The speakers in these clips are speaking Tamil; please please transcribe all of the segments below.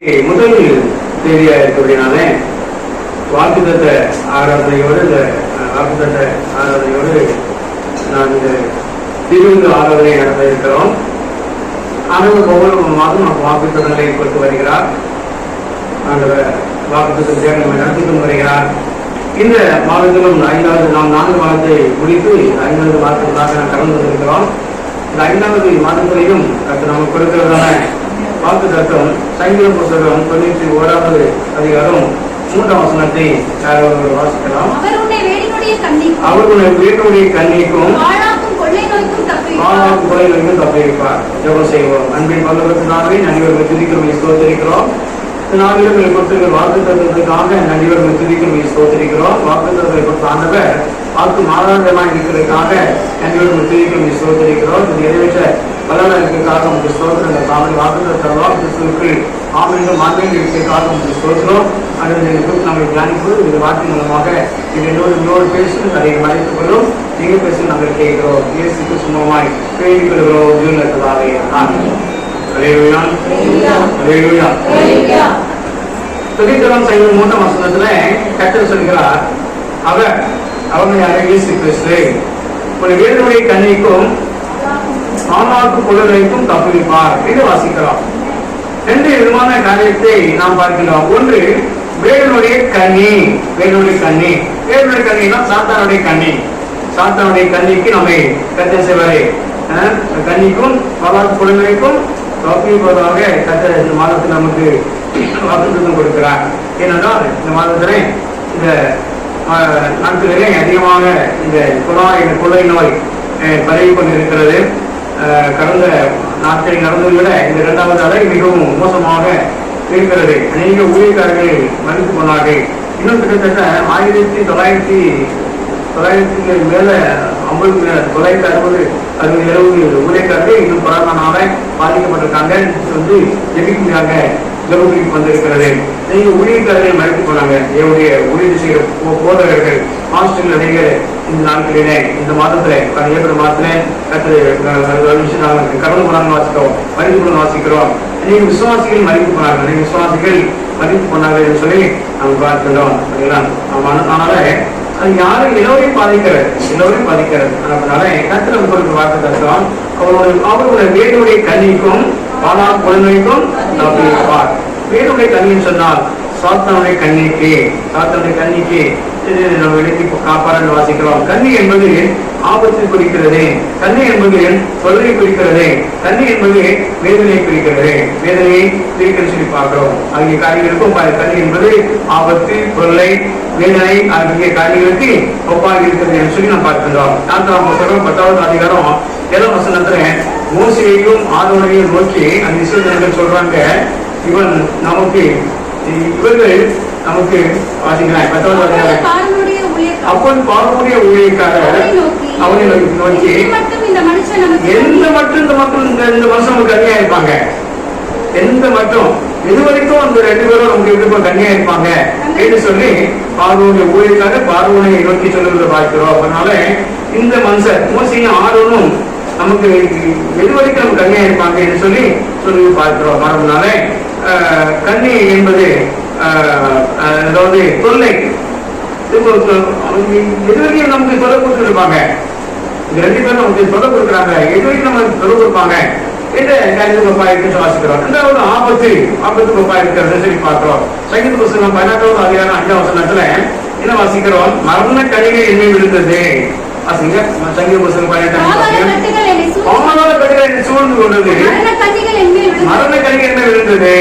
முதல் தேதியா இருக்கக்கூடியனால வாக்குத்தத்த ஆராதனையோடு நான் இந்த திருவிழு ஆராதனை நடத்த இருக்கிறோம். ஆனவர் ஒவ்வொரு மாதம் நமக்கு வாக்குத்தத்தங்களை கொடுத்து வருகிறார். ஆண்டவர் வாக்குத்தத்தை நம்மை நடத்தி கொண்டு வருகிறார். இந்த மாதத்திலும் நாம் 4 மாதத்தை முடித்து 5வது மாதத்திற்காக நாம் கடந்து வந்திருக்கிறோம். இந்த 5வது மாதத்திலையும் நமக்கு கொடுக்கிறதான வாக்கு தத்துவம் சங்கீத புத்தகம் 91வது அதிகாரம் 3ஆம் வசனத்தை வாசிக்கலாம். அவருடைய வீட்டுடைய கண்ணிக்கும் கொள்ளை நோய்க்கும் தப்பிப்பார். ஜெபம் செய்வோம். அன்பின் பல்லவத்தினாலே நன்றியோர்கள் துதிக்கிறோம், ஸ்தோத்திரிக்கிறோம். நாளிலும் கொடுத்திருக்கிற வாக்கு தத்துவத்துக்காக நன்றியோர்கள் துதிக்கிறோம், ஸ்தோத்திரிக்கிறோம். வாக்கு தத்துவத்தை கொடுத்த ஆண்டவர் வாக்கு மாதாந்தமாக இருக்கிறதுக்காக நன்றியோர்கள் துதிக்கிறோம், ஸ்தோத்திரிக்கிறோம். இது நிறைவேற்ற பலனர்களுக்காக உங்களுக்கு ஸ்தோத்திரங்கள் தாமரை வாக்கு தருவோம். கிறிஸ்துவுக்குள் ஆமென்றும் ஆமென் இருக்கிறதுக்காக உங்களுக்கு ஸ்தோத்திரம். அடுத்த நம்மை தியானிப்போம். இந்த வார்த்தை மூலமாக இது இன்னொரு பேசி அதை மறைத்துக் கொள்ளும். நீங்கள் பேசி நாங்கள் கேட்கிறோம். இயேசுக்கு சும்மாய் பேசி கொள்கிறோம். ஜீவனத்ததாவே துதித்தரம் செய்வது 3ஆம் வசனத்துல கர்த்தர் சொல்கிறார், அவங்க இயேசு கிறிஸ்து ஒரு வேதனுடைய கண்ணிக்கும் ஆமாக்கு கொள்ளைக்கும் தப்புவிப்பார் என்று வாசிக்கிறோம். 2 விதமான காரியத்தை நாம் பார்க்கிறோம். ஒன்று வேதனுடைய கண்ணினா சாத்தானுடைய கண்ணிக்கு நம்மை கர்த்தர் செய்வாரே கண்ணிக்கும் பாலாக்கு கொள்ளைக்கும் தப்புவிப்பதாக கர்த்தர் இந்த மாதத்தில் நமக்கு வாக்குத்தத்தம் கொடுக்கிறார். ஏனென்றால் இந்த மாதத்திலே இந்த நாட்களிலே அதிகமாக இந்த கொள்ளை நோய் பரவி கொண்டிருக்கிறது. கடந்த நாட்களில் நடந்ததை விட இந்த 2வது அலை மிகவும் மோசமாக இருக்கிறது. அநேக ஊழியக்காரர்கள் மறித்து போனார்கள். இன்னும் கிட்டத்தட்ட 1900 மேல 960 ஊழியக்காரர்கள் இன்னும் கொரோனாவால பாதிக்கப்பட்டிருக்காங்க. ஜெபிக்கும்படியாக ஜெபத்துக்கு வந்திருக்கிறது. நீங்க ஊழியக்காரர்கள் மறைத்து போனாங்க. என்னுடைய ஊழியர் செய்கிற போதகர்கள் மாஸ்டர்கள் அநேகர் இந்த நாட்களிலே இந்த மாதத்துல ஏப்ரல் மாதத்துல கடந்து போனாங்க வாசிக்கிறோம், மறித்து போன வாசிக்கிறோம். நீங்க விசுவாசிகள் மறித்து போனாங்க, நீங்க விசுவாசிகள் மறித்து போனாங்க என்று சொல்லி நம்ம பார்க்கிறோம். அதனால அது யாரும் எல்லோரையும் பாதிக்கிறது. அதனால கர்த்தர் நமக்கு வார்த்தை தருகிறோம். அவருடைய வேதனுடைய கண்ணிக்கும் பாலாக்கு கொள்ளைக்கும் தப்புவிப்பார். வேதனுடைய கண்ணின்னு சொன்னால் சாத்தானுடைய கண்ணிக்கு நம்ம விலக்கி காப்பாறு வாசிக்கிறோம். கண்ணி என்பது ஆபத்தை குறிக்கிறது. கண்ணி என்பது கொள்ளையை குறிக்கிறது. கண்ணி என்பது வேதனையை குறிக்கிறது. வேதனையை குறிக்கிறது சொல்லி பார்க்கிறோம். ஆகிய காரியங்களுக்கும் கண்ணி என்பது ஆபத்து, கொள்ளை, வேதனை ஆகிய காரியங்களுக்கு ஒப்பாக இருக்கிறது என்று சொல்லி நாம் பார்க்கின்றோம். 4ஆம் புத்தகம் 10வது அதிகாரம் 7ஆம் வசனத்துல மோசேயையும் ஆரோனையும் நோக்கி அந்த இஸ்ரவேலர்கள் சொல்றாங்க, இவர்கள் நமக்கு வாசிக்கிறாங்க. 10வது அதிகாரம் அப்பன் பார்வனுடைய ஊழியக்காரர் அவனை நோக்கி இந்த மனுஷன் நமக்கு கன்னியா இருப்பாங்க. எந்த மட்டும் இது வரைக்கும் அந்த 2 பேரும் நமக்கு எப்படி கன்னியா இருப்பாங்க என்று சொல்லி பார்வனுடைய ஊழியக்காரர் பார்வனை நோக்கி சொல்லுவதை பார்க்கிறோம். அதனால இந்த மனுஷன் மோசையும் ஆரோனும் நமக்கு எது வரைக்கும் நம்ம கன்னியா இருப்பாங்க என்று சொல்லி பார்க்கிறோம். அதனால கன்னி என்பது அதாவது தொல்லை எதுவரைக்கும் நமக்கு சொல்ல கொடுத்துருப்பாங்க. இந்த 2 பேரும் நமக்கு சொல்ல கொடுக்குறாங்க, எதுவரைக்கும் நமக்கு சொல்ல கொடுப்பாங்க என்று கருத்து இருக்கு வாசிக்கிறோம். 2வது ஆபத்து கொப்பா இருக்கிறது சொல்லி பார்க்கிறோம். சங்கீத புத்தகம் 18வது அதிகாரம் 5ஆம் வசனத்துல என்ன வாசிக்கிறோம்? மரண கனிகள் என்னை விழுந்தது. வாசிங்க. சங்கீத புத்தகம் 18 கட்டிகள் சூழ்ந்து கொண்டது, மரண கனிகள் என்ன விழுந்தது.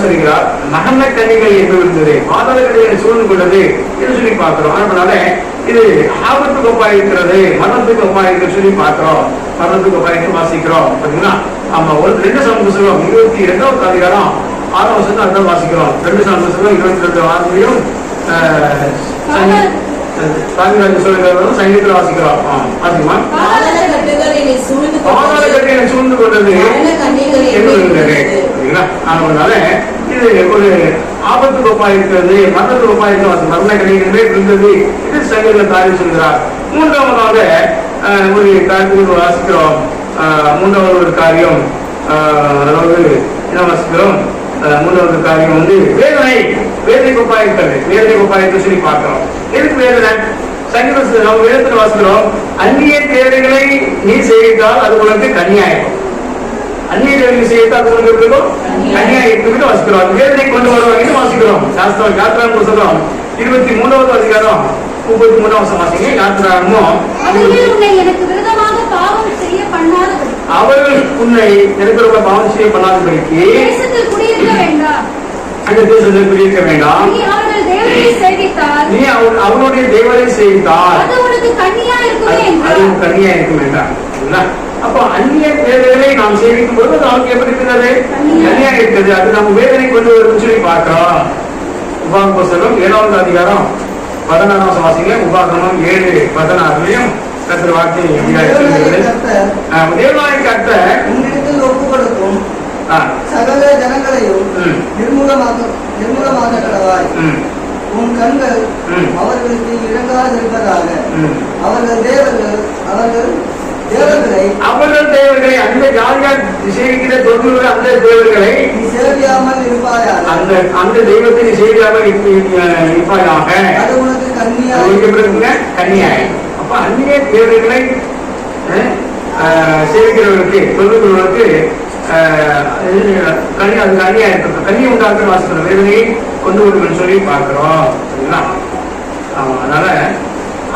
சொல்கிறார், மரண கனிகள் என்று விழுந்தது, பாதாள கனிகளை சூழ்ந்து கொண்டது என்று சொல்லி பார்க்கிறோம். அதனால இது ஆபத்துக்கு ஒப்பாக இருக்கிறது, மரணத்துக்கு ஒப்பாக இருக்கிறது சொல்லி பார்க்கிறோம். மரணத்துக்கு ஒப்பாக வாசிக்கிறோம். பாத்தீங்கன்னா ஆமா 2 சாமுவேல் புத்தகம் 22வது அதிகாரம் 6ஆம் வசனத்தை அதான் வாசிக்கிறோம். 2 சாமுவேல் புத்தகம் 22 சாமிராஜ் சொல்லுகிறவரும் சங்கீதத்தில் வாசிக்கிறோம். வாசிக்குமா? பாதாள கட்டுகளை சூழ்ந்து கொண்டது அதனால இது ஒரு ஆபத்து கோப்பா இருக்கிறது, மரணத்து கோப்பா இருக்கிறது, மரண கணிகளே இருந்தது. இது சங்கீதத்தில் தாரி சொல்கிறார். 3வது ஒரு காரியத்தில் வாசிக்கிறோம். 3வது ஒரு காரியம், அதாவது என்ன வாசிக்கிறோம்? மூன்றாவது காரியம் வந்து வேதனை. வேதனை கொப்பாய் இருக்கிறது. வேதனை கொப்பாயத்தை சொல்லி பார்க்கிறோம். எதுக்கு வேதனை? சங்கீதத்தில் நம்ம வேதத்தில் வாசிக்கிறோம், அந்நிய தேவைகளை நீ செய்தால் அது உனக்கு கன்னியாயம். அந்நிய தேவைகளை செய்தால் அது உனக்கு இருக்கும் கன்னியாயத்துக்கு வாசிக்கிறோம். வேதனை கொண்டு வருவாங்க வாசிக்கிறோம். சாஸ்திரம் யாத்திராம் சொல்றோம் 23வது அதிகாரம் 33வது வாசிங்க. யாத்திராமோ அவர்கள் உன்னை எனக்கு பாவம் செய்ய பண்ணாதபடிக்கு அந்த தேசத்தில் குடியிருக்க வேண்டாம். நீ அவனுடைய தேவரை செய்தால் அது கன்னியா இருக்கும் வேண்டாம். அப்போ அந்நிய தேவைகளை நாம் சேவிக்கும் போது அது அவனுக்கு எப்படி இருக்கிறது? கன்னியா இருக்கிறது. அது நம்ம வேதனை கொண்டு வரும் சொல்லி பார்க்கிறோம். உபாகம புஸ்தகம் 7வது அதிகாரம் 16 வாசிங்க. உபாகமம் 7:16 கர்த்தர் வார்த்தை தேவனாய கர்த்தர் உன்னிடத்தில் ஒப்பு கொடுக்கும் சகல ஜனங்களையும் நிர்மூலமாக கடவாய். உன் கண்கள் அவர்களுக்கு இறங்காதிருப்பதாக. அவர்கள் தேவர்களை அந்த ஜாதியார் சேவிக்கிற தொழில் அந்த தேவர்களை நீ சேவியாமல் இருப்பாயாக. அந்த தெய்வத்தை நீ சேவியாமல் இருப்பாயாக. அது உனக்கு கன்னியாய். அப்ப அந்நிய தேவர்களை சேவிக்கிறவர்களுக்கு தொழில்களுக்கு அது கன்னியா இருக்கு. கன்னியை உண்டாக்குற வாசிக்கிற வேதனையை கொண்டு வருவன்னு சொல்லி பார்க்கிறோம். அதனால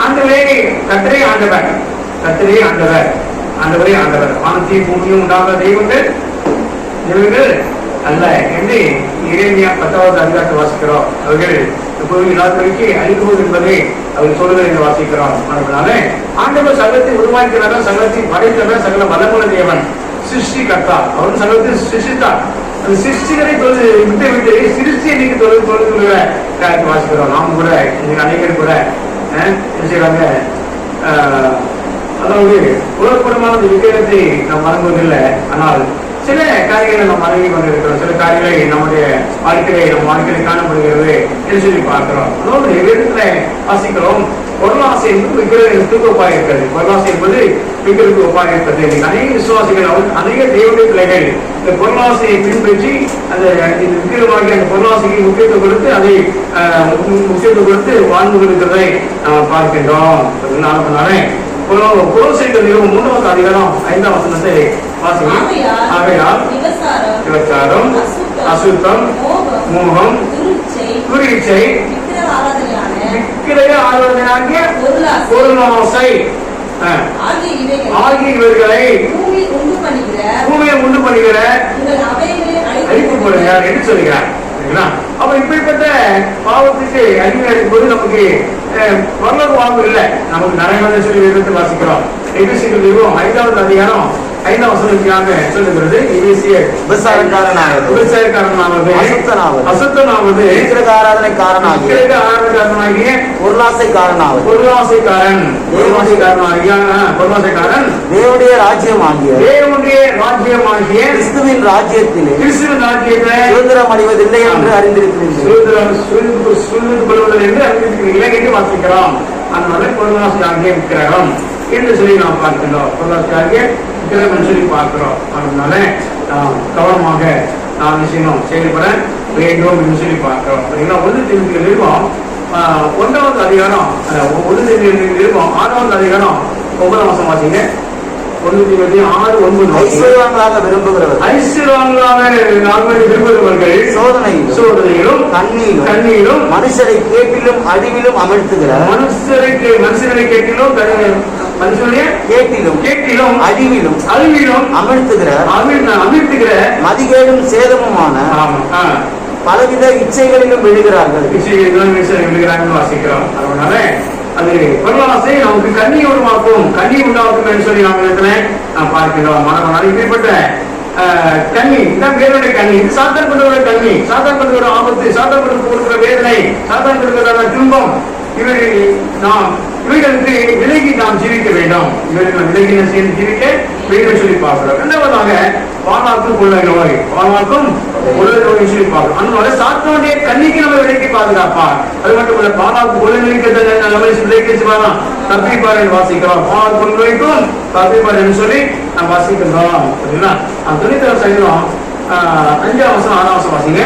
ஆண்டவரே கர்த்தரே ஆண்டவர், கர்த்தரே ஆண்டவர், ஆண்டவரே ஆண்டவர். வானத்தையும் பூமியும் உண்டாக தெய்வங்கள் அல்ல என்று எரேமியா 10வது அதிகாரத்தை வாசிக்கிறோம். அவர்கள் எப்போதும் இல்லாதவர்களுக்கு அழிக்குவது என்பதை அவர் சொல்லுதல் என்று வாசிக்கிறோம். அதனால ஆண்டவர் சகலத்தை உருவாக்கிறார், சகலத்தை படைத்தவர், சகல வல்லமுள்ள தேவன், சிருஷ்டி கர்த்தா. அவரும் சகலத்தை சிருஷ்டித்தார். அந்த சிருஷ்டிகளை விட்டு விட்டு சிருஷ்டி இன்னைக்கு தொழில்களை வாசிக்கிறோம். நாம் கூட இன்னைக்கு அனைவரும் கூட செய்யறாங்க. அதாவது உலகப்படமான விக்கிரத்தை நாம் வழங்குவதில்லை. ஆனால் சில காரியங்களை நாம் வழங்கி கொண்டிருக்கிறோம். சில காரியங்களை நம்முடைய வாழ்க்கையை காணப்படுகிறது என்று சொல்லி பார்க்கிறோம். அதாவது வேதத்துல வாசிக்கிறோம், பொருளாசை என்பது விக்கிரகத்துக்கு ஒப்பாக இருக்கிறது. பொருளாசை என்பது விக்கிரகத்துக்கு ஒப்பாக இருக்கிறது. அநேக விசுவாசிகள் அநேக தேவனுடைய பிள்ளைகள் இந்த பொருளாசையை பின்பற்றி அந்த விக்கிரகமாகி அந்த பொருளாசைக்கு முக்கியத்துவம் கொடுத்து அதை முக்கியத்துவம் கொடுத்து வாழ்ந்து கொண்டிருக்கிறதை நாம் பார்க்கின்றோம். கொலோசைகள் 3வது அதிகாரம் 5ஆம் வசனத்தை வாசிக்கிறோம். ஆகையால் விபச்சாரம், அசுத்தம், மோகம், துரிச்சை, விக்கிரக ஆராதனையாகிய பொருளாசை ஆகிய இவர்களை பூமியை உண்டு பண்ணுகிற அழிப்பு போடுகிறார் என்று சொல்கிறார். அப்ப இப்படிப்பட்ட பாவத்துக்கு அடிமையா இருக்கும்போது நமக்கு வரலாறு வாழ்வு இல்லை. நமக்கு நரகத்தை சொல்லி விதத்தை வாசிக்கிறோம். எபிசிகள் 5வது அதிகாரம் 5ஆம் வசனத்திற்காக சொல்லுகிறது. விபச்சாரக்காரனாவது, அசுத்தனாவது, ஆராதனைக்காரனாகிய பொருளாசைக்காரன் தேவனுடைய ராஜ்யமாகிய கிறிஸ்துவின் ராஜ்யத்திலே சுதந்திரம் அடைவதில்லை என்று அறிந்திருக்கிறீர்கள் வாசிக்கிறோம். அதனால பொருளாசையாகிய விக்கிரகம் என்று சொல்லி நாம் பார்க்கின்றோம். பொருளாசையாகிய விக்கிரகம் சொல்லி பார்க்கிறோம். அதனால கவனமாக நாம் விஷயம் செயல்பட வேண்டும் என்று சொல்லி பார்க்கிறோம். 1 தீமோத்தேயு 1வது அதிகாரம் 1 தீமோத்தேயு 6வது அதிகாரம் 9ஆம் வசனம் வாசிங்க. 1 தீமோத்தேயு 6:9 ஐஸ்வர்யங்களாக விரும்புகிறவர்கள் சோதனையிலும் கண்ணியிலும் மனுஷரை கேட்டிலும் அழிவிலும் அமிழ்த்துகிறார். மனுஷரை கேட்டிலும் அழிவிலும் அமிழ்த்துகிற மதிகேடும் சேதமுமான பலவித இச்சைகளிலும் விழுகிறார்கள். வாசிக்கிறோம். அதனால அது பொருளாசை நமக்கு கண்ணி உருவாக்கும், கண்ணி உண்டாக்கும் என்று சொல்லி நாம் பார்க்கிறோம். இப்படிப்பட்ட கண்ணி தான் வேதனை கண்ணி. இது சாத்தான் கொண்டு வர கண்ணி, சாத்தான் கொண்டு வர ஆபத்து, சாத்தான் கொண்டு கொடுக்கிற வேதனை, சாத்தான் கொடுக்கிற துன்பம். இவைகளுக்கு விலகி நாம் ஜீவிக்க வேண்டும். இவர்கள் விலகின சேர்ந்து ஜீவிக்க வேண்டும் சொல்லி பார்க்கிறோம். இரண்டாவதாக பாலாக்கும் கொள்ளை நோய், சொல்லி பார்க்கிறோம். அதனால சாத்தானுடைய கண்ணிக்கு நம்ம விலக்கி பாதுகாப்பா. அது மட்டும் இல்ல, பாலாக்கும் கொள்ளை நோய்க்கு தப்பிப்பார் என்று வாசிக்கிறோம். பாலாக்கும் கொள்ளை நோய்க்கும் தப்பிப்பார் என்று சொல்லி நாம் வாசிக்கின்றோம். நாம் துணித்தரம் செய்கிறோம். 5ஆம் வசனம் 6ஆம் வசனம் வாசிங்க.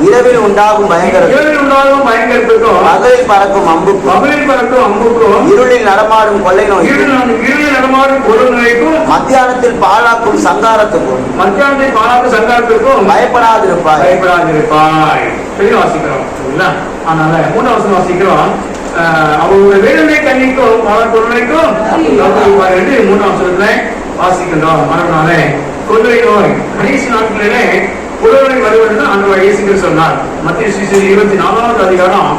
இரவில் உண்டாகும் பயங்கரத்துக்கும் பகலில் பறக்கும் அம்புக்கும் இருளில் நடமாடும் கொள்ளை நோய்க்கும் மத்தியானத்தில் பாழாக்கும் சங்காரத்துக்கும் பயப்படாதிருப்பாய். வாசிக்கிறோம். அதனால 3ஆம் வசனம் வாசிக்கிறோம். அவங்களுடைய வேதனை கண்ணிக்கும் கொள்ளைக்கும் 3ஆம் வசனத்துல வாசிக்கின்றோம். அதனால கொள்ளை நோய் கடைசி நாட்களிலே கொள்ளை வருவது ஆண்டவர் இயேசு சொன்னார். மத்திய சுவிசேஷம் 24வது அதிகாரம்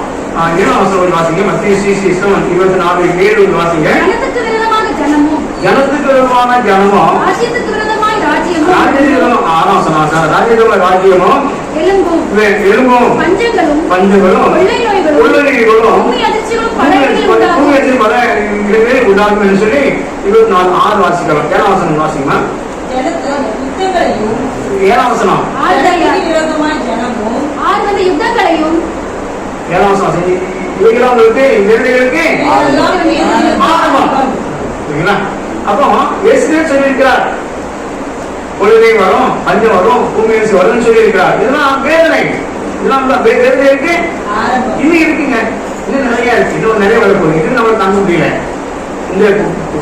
7ஆம் வசனம் வாசிங்க. மத்திய சுவிசேஷம் 24:7 வாசிங்க. ஜனத்துக்கு விரோதமான ஜனமும் ராஜ்யத்துக்கு விரோதமான ராஜ்யமும் எலும்பும் பஞ்சங்களும் கொள்ளைகளும் உண்டாகும் என்று சொல்லி 24:6 வாசிக்கலாம். 7ஆம் வசனம் வாசிங்க. 7ஆம் வசனம். 7ஆம் வசனம். இவைகளுக்கு நேரடிகளுக்கு அப்போ இயேசுவே சொல்லியிருக்கிறார், கொள்கை வரும், பஞ்சம் வரும், பூமி வரும்னு சொல்லியிருக்கிறார். இதெல்லாம் வேதனை, இதெல்லாம் வேதனை இருக்கு, இன்னும் இருக்குங்க, இன்னும் நிறைய இருக்கு, இன்னும் நிறைய வரப்போகுது. இது நம்ம தாங்க முடியல, இந்த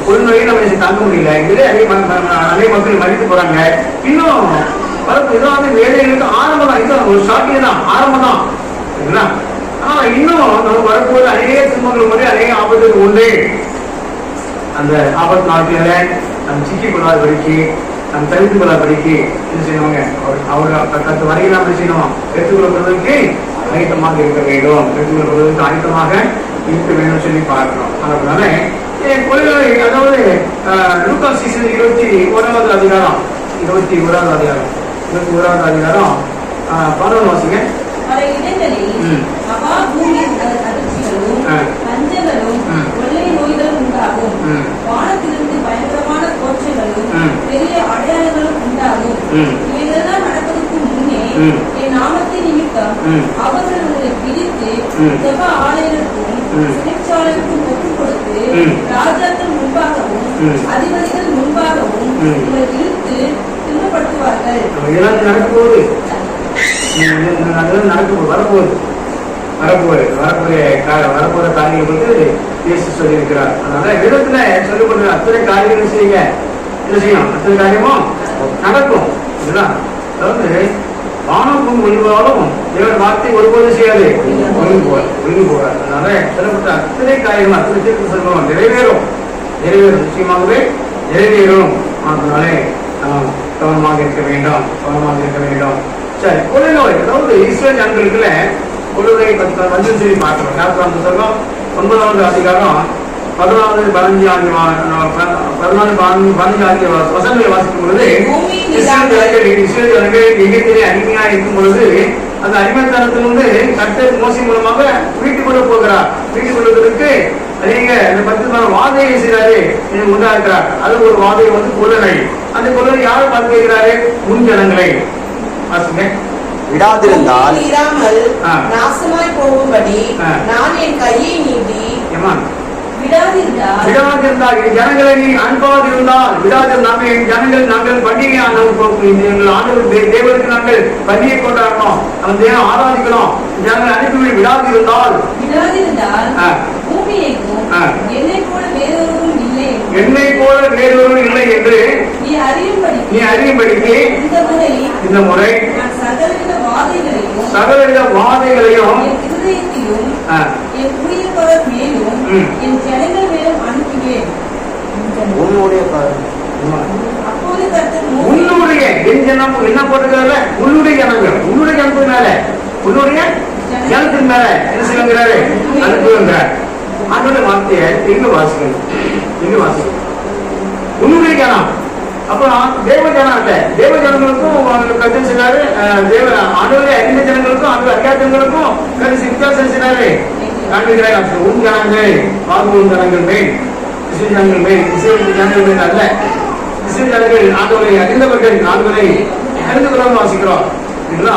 கொள்நோயை நம்ம தாங்க முடியல. இதுல நிறைய மக்கள் மதித்து போறாங்க. இன்னும் வரப்போ இதெல்லாம் வேதனைகளுக்கு ஆரம்பம் தான், இது ஒரு ஸ்டார்டிங் தான், ஆரம்பம் தான். சரிங்களா? ஆனா இன்னும் நம்ம வரப்போது அநேக துன்பங்கள் முறை அநேக ஆபத்துகள் உண்டு. அந்த ஆபத்து நாட்களில நம்ம சிக்கி கொள்ளாதபடிக்கு, நம்ம தவிர்த்து கொள்ளாதபடிக்கு என்ன செய்வாங்க, அவர் கத்து வரையில் நம்ம செய்யணும், எடுத்துக்கொள்வதற்கு ஆயத்தமாக இருக்க வேண்டும், எடுத்துக்கொள்வதற்கு ஆயத்தமாக இருக்க வேண்டும் சொல்லி பார்க்கிறோம். அதனால கொள்கை, அதாவது லூக்கா சீசன் 21வது அதிகாரம் 21வது அதிகாரம் 11 வாசிங்க. வானத்திலிருந்து பயங்கரமான தோற்றங்களும் பெரிய அடையாளங்களும் உண்டாகும். இவைகளெல்லாம் நடப்பதற்கு முன்னே என் நாமத்தை நிமித்தம் அவர்கள் உங்களை பிடித்து ஜெப ஆலயங்களுக்கும் சிறைச்சாலைகளுக்கும் ஒப்புக் கொடுத்து ராஜாக்கள் முன்பாகவும் அதிபதிகள் முன்பாகவும் உங்களை இழுத்து துன்பப்படுத்துவார்கள். வரப்போற காரியங்கள் வந்து இயேசு சொல்லியிருக்கிறார். அதனால வேதத்துல சொல்லப்படுற அத்தனை காரியங்கள் செய்யுங்க, என்ன செய்யும், அத்தனை காரியமும் நடக்கும். அதாவது வானம் ஒழிவாலும் தேவன் வார்த்தை ஒருபோதும் செய்யாது, ஒழுங்கு போகாது. அதனால சொல்லப்பட்ட அத்தனை காரியங்கள், அத்தனை தீர்ப்பு சொல்லுவோம், நிறைவேறும், நிச்சயமாகவே நிறைவேறும். அதனாலே கவனமாக இருக்க வேண்டும். சரி, கொள்ளை நோய், அதாவது இஸ்ரேல் ஜனங்களுக்குள்ள கொள்கை மஞ்சள் சொல்லி பார்க்கிறோம். 9வது அதிகாரம் 14-15 வசனங்களை வாசிக்கும் பொழுது, இஸ்ரேல் ஜனங்கள் எகிப்திலே அடிமையா இருக்கும் பொழுது அந்த அடிமைத்தனத்திலிருந்து கர்த்தர் மோசே மூலமாக வீட்டுக்குள்ள போகிறார். வீட்டுக்குள்ளுக்கு அநேக 10 வாதையை செய்கிறாரு, உண்டாக்குறார். அது ஒரு வாதையை வந்து கொள்ளை. அந்த கொள்ளை யாரை பார்த்து கேட்கிறாரு? முன் ஜனங்களை. வாசிங்க. விடாதிருந்தால் நாசமாய் போகும்படி நான் என் கையை நீட்டி விடாதிருந்தால் ஜனங்களை நீ அன்பாதிருந்தால், விடாதிருந்தால் என் ஜனங்கள் நாங்கள் பண்டிகை தேவனுக்கு நாங்கள் பண்டிகை கொண்டாடணும், அந்த தேவனை ஆராதிக்கணும், ஜனங்களை அனுப்பி விடாதிருந்தால் என்னை போல வேறொருவரும் இல்லை என்று நீ அறியும்படிக்கு இந்த முறை சகலவித வாதைகளையும் உன்னுடைய என்ன போட்டுக்கிறாரு? உன்னுடைய ஜனங்கள், உன்னுடைய ஜனத்துக்கு மேல, உன்னுடைய ஜனத்துக்கு மேல என்ன செய்யுங்கிறாரு? அனுப்புகிறார். அதோட வார்த்தையை எங்க வாசிக்கணும், உன்னுடைய ஜனம். அப்புறம் தேவ ஜனம் இல்ல, தேவ ஜனங்களுக்கும் கருத்து செய்றாரு, தேவ ஆண்டவரை அறிந்த ஜனங்களுக்கும் ஆண்டவர் அறியாத ஜனங்களுக்கும் கருத்து வித்தியாசம் செய்றாரு. காண்பிக்கிறார், உன் ஜனங்கள் பாதுகாப்பு ஜனங்கள் மேல், இஸ்ரேல் ஜனங்கள் மேல், இஸ்ரேல் ஜனங்கள் மேல் அல்ல. இஸ்ரேல் ஜனங்கள் ஆண்டவரை அறிந்தவர்கள், ஆண்டவரை அறிந்து கொள்ளாம வாசிக்கிறோம்.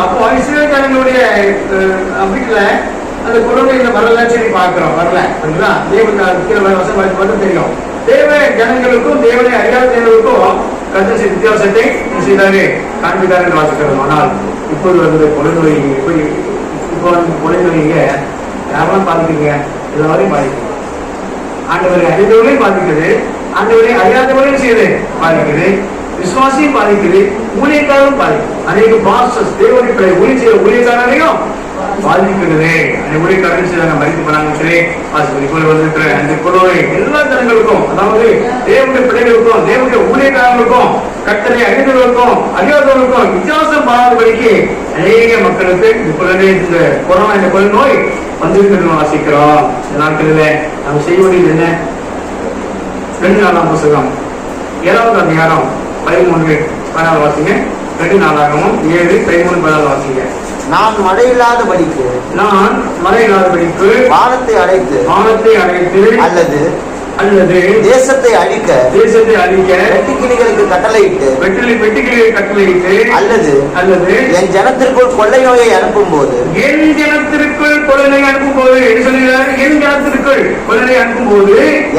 அப்போ இஸ்ரேல் ஜனங்களுடைய வீட்டுல அந்த குழந்தை வரல சொல்லி பார்க்கிறோம், வரல. தேவன் வசம் மட்டும் தெரியும். தேவ ஜனங்களுக்கும் தேவனை அறியாத ஜனங்களுக்கும் கருத்து வித்தியாசத்தை செய்தாரு காண்பித்தார் என்று வாசிக்கிறோம். ஆனால் இப்போது வந்து கொலைநோய் எப்படி இப்போ கொலைநோய்ங்க யாரெல்லாம் பாதிக்கிறீங்க? எல்லாரையும் பாதிக்குது. ஆண்டவரை அறிந்தவர்களையும் பாதிக்குது, ஆண்டவரை அறியாதவர்களையும் செய்து பாதிக்குது, விசுவாசியும் பாதிக்குது, ஊழியக்காரரும் பாதிக்குது. அநேக பாஸ்டர்ஸ் தேவனுடைய ஊழிய செய்ய ஊழியக்காரரையும் பாதிக்கிறது. அந்த ஊழியக்காரர்கள் செய்தாங்க மறித்து போனாங்கன்னு சொல்லி இப்போது வந்திருக்கிற அந்த கொலை எல்லா ஜனங்களுக்கும், அதாவது தேவனுடைய பிள்ளைகளுக்கும் தேவனுடைய ஊழியக்காரர்களுக்கும் கட்டளை அறிந்தவர்களுக்கும் அறியாதவர்களுக்கும் வித்தியாசம் பாராதபடிக்கு அநேக மக்களுக்கு இப்பொழுதே இந்த கொரோனா இந்த கொலை நோய் வந்திருக்கிறது வாசிக்கிறோம். இந்த நாட்களில் நாம் செய்ய வேண்டியது என்ன? 2 நாளாம் புத்தகம் 7வது அதிகாரம் 13 வாசிங்க. 2 நாளாகவும் 7 13 14 வாசிங்க. நான் மழையில்லாதபடிக்கு வானத்தை அடைத்து அல்லது தேசத்தை அழிக்க வெட்டுக்கிளிகளுக்கு கட்டளையிட்டு அல்லது என் ஜனத்திற்குள் கொள்ளை நோயை அனுப்பும் போது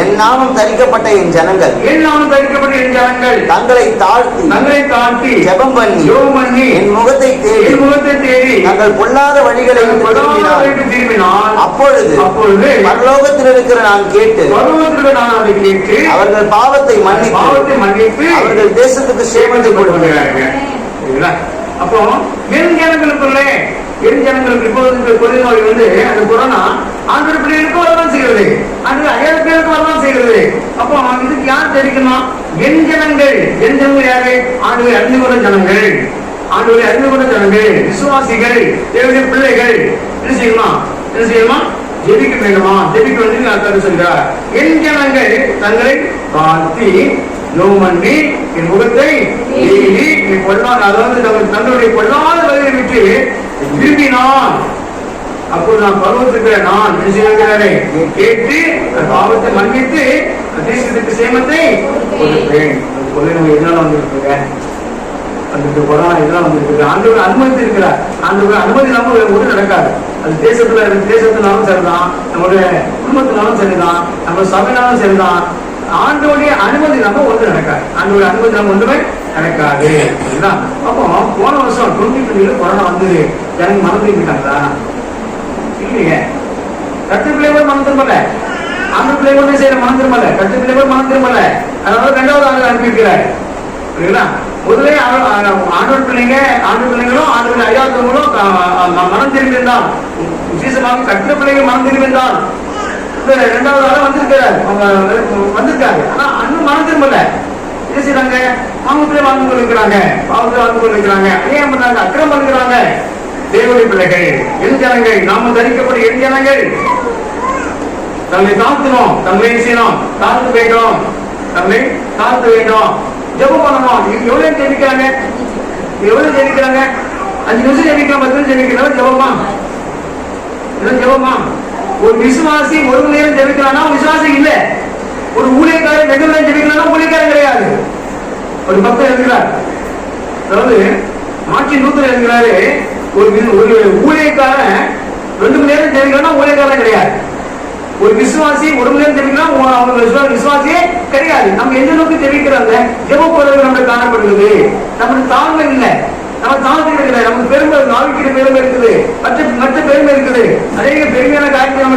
என் நாமம் தரிக்கப்பட்ட என் ஜனங்கள் தங்களை தாழ்த்தி ஜெபம் பண்ணி என் முகத்தை தேடி தங்கள் பொல்லாத வழிகளை திரும்பினால் அப்பொழுது பரலோகத்தில் இருக்கிற நான் கேட்டு அவர்கள் பாவத்தை மன்னித்து அவர்கள் தேசத்துக்கு சேமத்தை கொடுக்கிறார்கள். அப்போ என் ஜனங்களுக்கு இப்போது கொலை நோய் வந்து அந்த கொரோனா ஆண்கள் பிள்ளைகளுக்கு வரதான் செய்கிறது, ஆண்கள் அயல் பேருக்கு வரதான் செய்கிறது. அப்போ இதுக்கு யார் தெரிவிக்கணும்? என் ஜனங்கள் யாரு? ஆண்களை அறிந்து கொண்ட ஜனங்கள், விசுவாசிகள், தேவனுடைய பிள்ளைகள் என்ன செய்யணுமா? ஜெபிக்க வேண்டுமா? ஜெபிக்க வேண்டும் அர்த்தம் சொல்கிறார். என் ஜனங்கள் தங்களை தாழ்த்தி ஜெபம் பண்ணி என் முகத்தை அதாவது தங்களுடைய பொல்லாத வழியை விட்டு விரும்பினான், அப்போது நான் பருவத்துக்கு நான் கேட்டு பாவத்தை மன்னித்து தேசத்துக்கு சேமத்தை கொடுப்பேன். கொலை நோய் எதனால வந்திருக்குங்க? அந்த கொரோனா இதெல்லாம் வந்திருக்கு. ஆண்டவர் அனுமதி இருக்கிறார். ஆண்டவர் அனுமதி இல்லாம ஒன்றும் நடக்காது. அது தேசத்தினாலும் சரிதான், நம்மளுடைய குடும்பத்தினாலும் சரிதான், நம்ம சபையினாலும் சரிதான். ஆண்டோடைய அனுமதி இல்லாம ஒன்று நடக்காது. ஆண்டோடைய அனுமதி இல்லாம ஒன்றுமே நடக்காது. அப்போ போன வருஷம் 2020 கொரோனா வந்தது, எனக்கு மறந்துட்டாங்களா? இல்லையே. கட்டு பிள்ளைகள் மனம் திரும்பல, ஆண்டு பிள்ளைகள் செய்யற மனம் திரும்பல, கட்டு பிள்ளைகள் மனம் திரும்பல. அதனால 2வது ஆண்டு அனுப்பியிருக்கிறார். புரியுங்களா? முதலே ஆண்டவர் பிள்ளைங்களும் ஆண்டவர் ஐயாத்தவங்களும் மனம் திரும்பியிருந்தால், விசேஷமாக கட்டிட பிள்ளைகள் மனம் திரும்பியிருந்தால் 2வது ஆள வந்திருக்கிறார், அவங்க வந்திருக்காங்க. ஆனா அண்ணன் மனம் திரும்பல. என்ன செய்யறாங்க? பாவத்திலே வாழ்ந்து கொண்டிருக்கிறாங்க, பாவத்தில் வாழ்ந்து கொண்டிருக்கிறாங்க. ஏன் பண்றாங்க? அக்கிரம் பண்ணுகிறாங்க. தேவனுடைய பிள்ளைகள், என் ஜனங்கள், நாம தரிக்கப்பட்ட என் ஜனங்கள் தங்களை தாழ்த்தணும், தங்களை செய்யணும், தாழ்த்து வேண்டும், தங்களை தாழ்த்த வேண்டும், ஜெபம் பண்ணணும். எவ்வளவு ஜெபிக்கிறாங்க? 5 நிமிஷம் ஜெபிக்கலாம், 10 நிமிஷம் ஜெபிக்கலாம். ஜெபமா? ஒரு விசுவாசி 1 மணி நேரம் ஜெபிக்கிறானா விசுவாசி இல்ல. ஒரு ஊழியக்காரன் 2 மணி நேரம் ஜெபிக்கிறானா ஊழியக்காரன் கிடையாது. ஒரு பக்தர் இருக்கிறார், அதாவது மாற்றி நூத்தர் இருக்கிறாரு. ஒரு ஊழியக்காரன் 2 மணி நேரம் ஜெபிக்கிறானா ஊழியக்காரன் கிடையாது. ஒரு விசுவாசி 1 மணி நேரம் ஜெபிக்கலாம், அவங்க விசுவாசியே கிடையாது. நம்ம எந்த அளவுக்கு ஜெபிக்கிறாங்க? ஜெப குறைவு நம்ம காணப்படுகிறது. நமக்கு தாழ்மை இல்லை, நம்ம தாழ்ந்து இருக்கிற நமக்கு பெருமை, நாளைக்கு பெருமை இருக்குது, மற்ற பெருமை இருக்குது. அநேக பெருமையான காரியத்துக்கான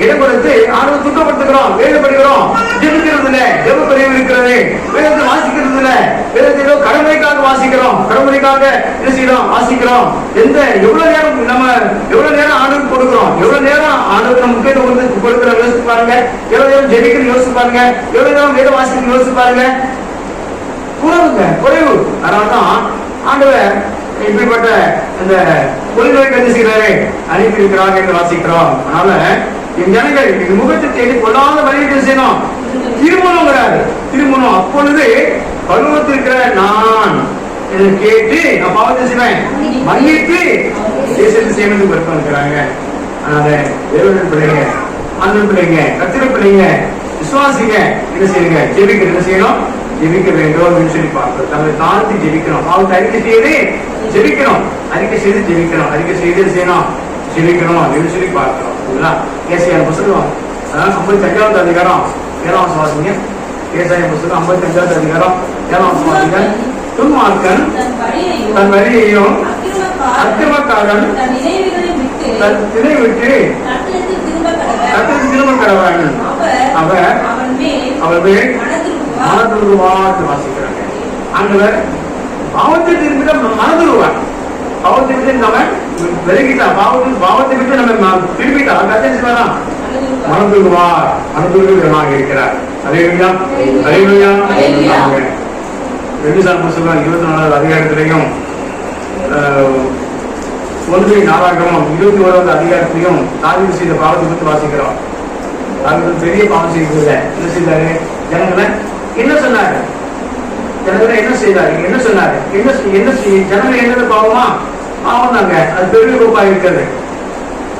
இடம் கொடுத்து ஆர்வம் துக்கப்படுத்துகிறோம், வேதப்படுகிறோம், ஜெபிக்கிறது இல்லை, ஜெப குறைவு இருக்கிறது, வேதத்தை வாசிக்கிறது இல்லை, வேதத்தை கடமைக்காக வாசிக்கிறோம், கடமைக்காக என்ன செய்யறோம்? வாசிக்கிறோம். எவ்வளவு நேரம் ஆண்டுக்கு கொடுக்கிறோம், எவ்வளவு நேரம் ஆண்டுக்கு நம்ம முக்கியத்துவம் கொடுக்கிற யோசிச்சு பாருங்க. எவ்வளவு நேரம் ஜெபிக்கிறது யோசிச்சு பாருங்க, எவ்வளவு நேரம் வேத வாசிக்கிறது யோசிச்சு பாருங்க. குறைவு. அதனால்தான் ஆண்டவர் இப்படிப்பட்ட இந்த கொலை நோய் என்ன செய்கிறாரு? அனுப்பியிருக்கிறார் என்று வாசிக்கிறோம். அதனால என் ஜனங்கள் இது முகத்தை தேடி கொள்ளாத வழியை செய்யணும், திருமணம். அப்பொழுது பருவத்தில் இருக்கிற நான் கேட்டு நான் பாவத்தை செய்வேன், மன்னித்து தேசத்தை சேமித்து இருக்கிறாங்க. அதனால தேவனுடைய பிள்ளைங்க, ஆண்டவர் பிள்ளைங்க, கத்திர பிள்ளைங்க, விசுவாசிங்க என்ன செய்யுங்க? ஜெபிக்க என்ன செய்யணும்? ஜெபிக்க வேண்டும் அப்படின்னு சொல்லி பார்க்கிறோம். தங்களை தாழ்த்தி ஜெபிக்கணும். பாவத்தை அறிக்கை செய்து ஜெபிக்கணும், அறிக்கை செய்து ஜெபிக்கணும், அறிக்கை செய்து செய்யணும், ஜெபிக்கணும் அப்படின்னு சொல்லி பார்க்கிறோம். ஏசாயா புத்தகம் 55வது அதிகாரம் 7ஆம் வசனம். ஏசாயா புத்தகம் 55வது அதிகாரம் 7ஆம் வசனம். துன்மார்க்கன் தன் வழியையும் அக்கிரமக்காரன் தன் நினை விட்டு கர்த்தருக்கு திரும்ப கடவன். அவர் மேல் மனதுருவார் வாசிக்கிறாங்க. ஆண்டவர் பாவத்தை திரும்பிட மனதுருவார். பாவத்தை விட்டு நம்ம விலகிட்டா, பாவத்தை விட்டு நம்ம திரும்பிட்டா கர்த்தர் செய்வாராம், மனதுருவார், மனதுருவாக இருக்கிறார். அல்லேலூயா, அல்லேலூயா. 2 சாமுவேல் 24வது அதிகாரத்திலையும் 1 21வது அதிகாரத்திலையும் தாவீது செய்த பாவத்தை பற்றி வாசிக்கிறோம். தாவீது பெரிய பாவம் செய்யல. என்ன செய்தாரு? ஜனங்களை என்ன சொன்னாரு? ஜனங்களை என்ன செய்தாரு? என்ன சொன்னாரு? என்ன ஜனங்கள் என்னது பாவமா? பாவம் தாங்க. அது பெரிய ரூபா இருக்கிறது,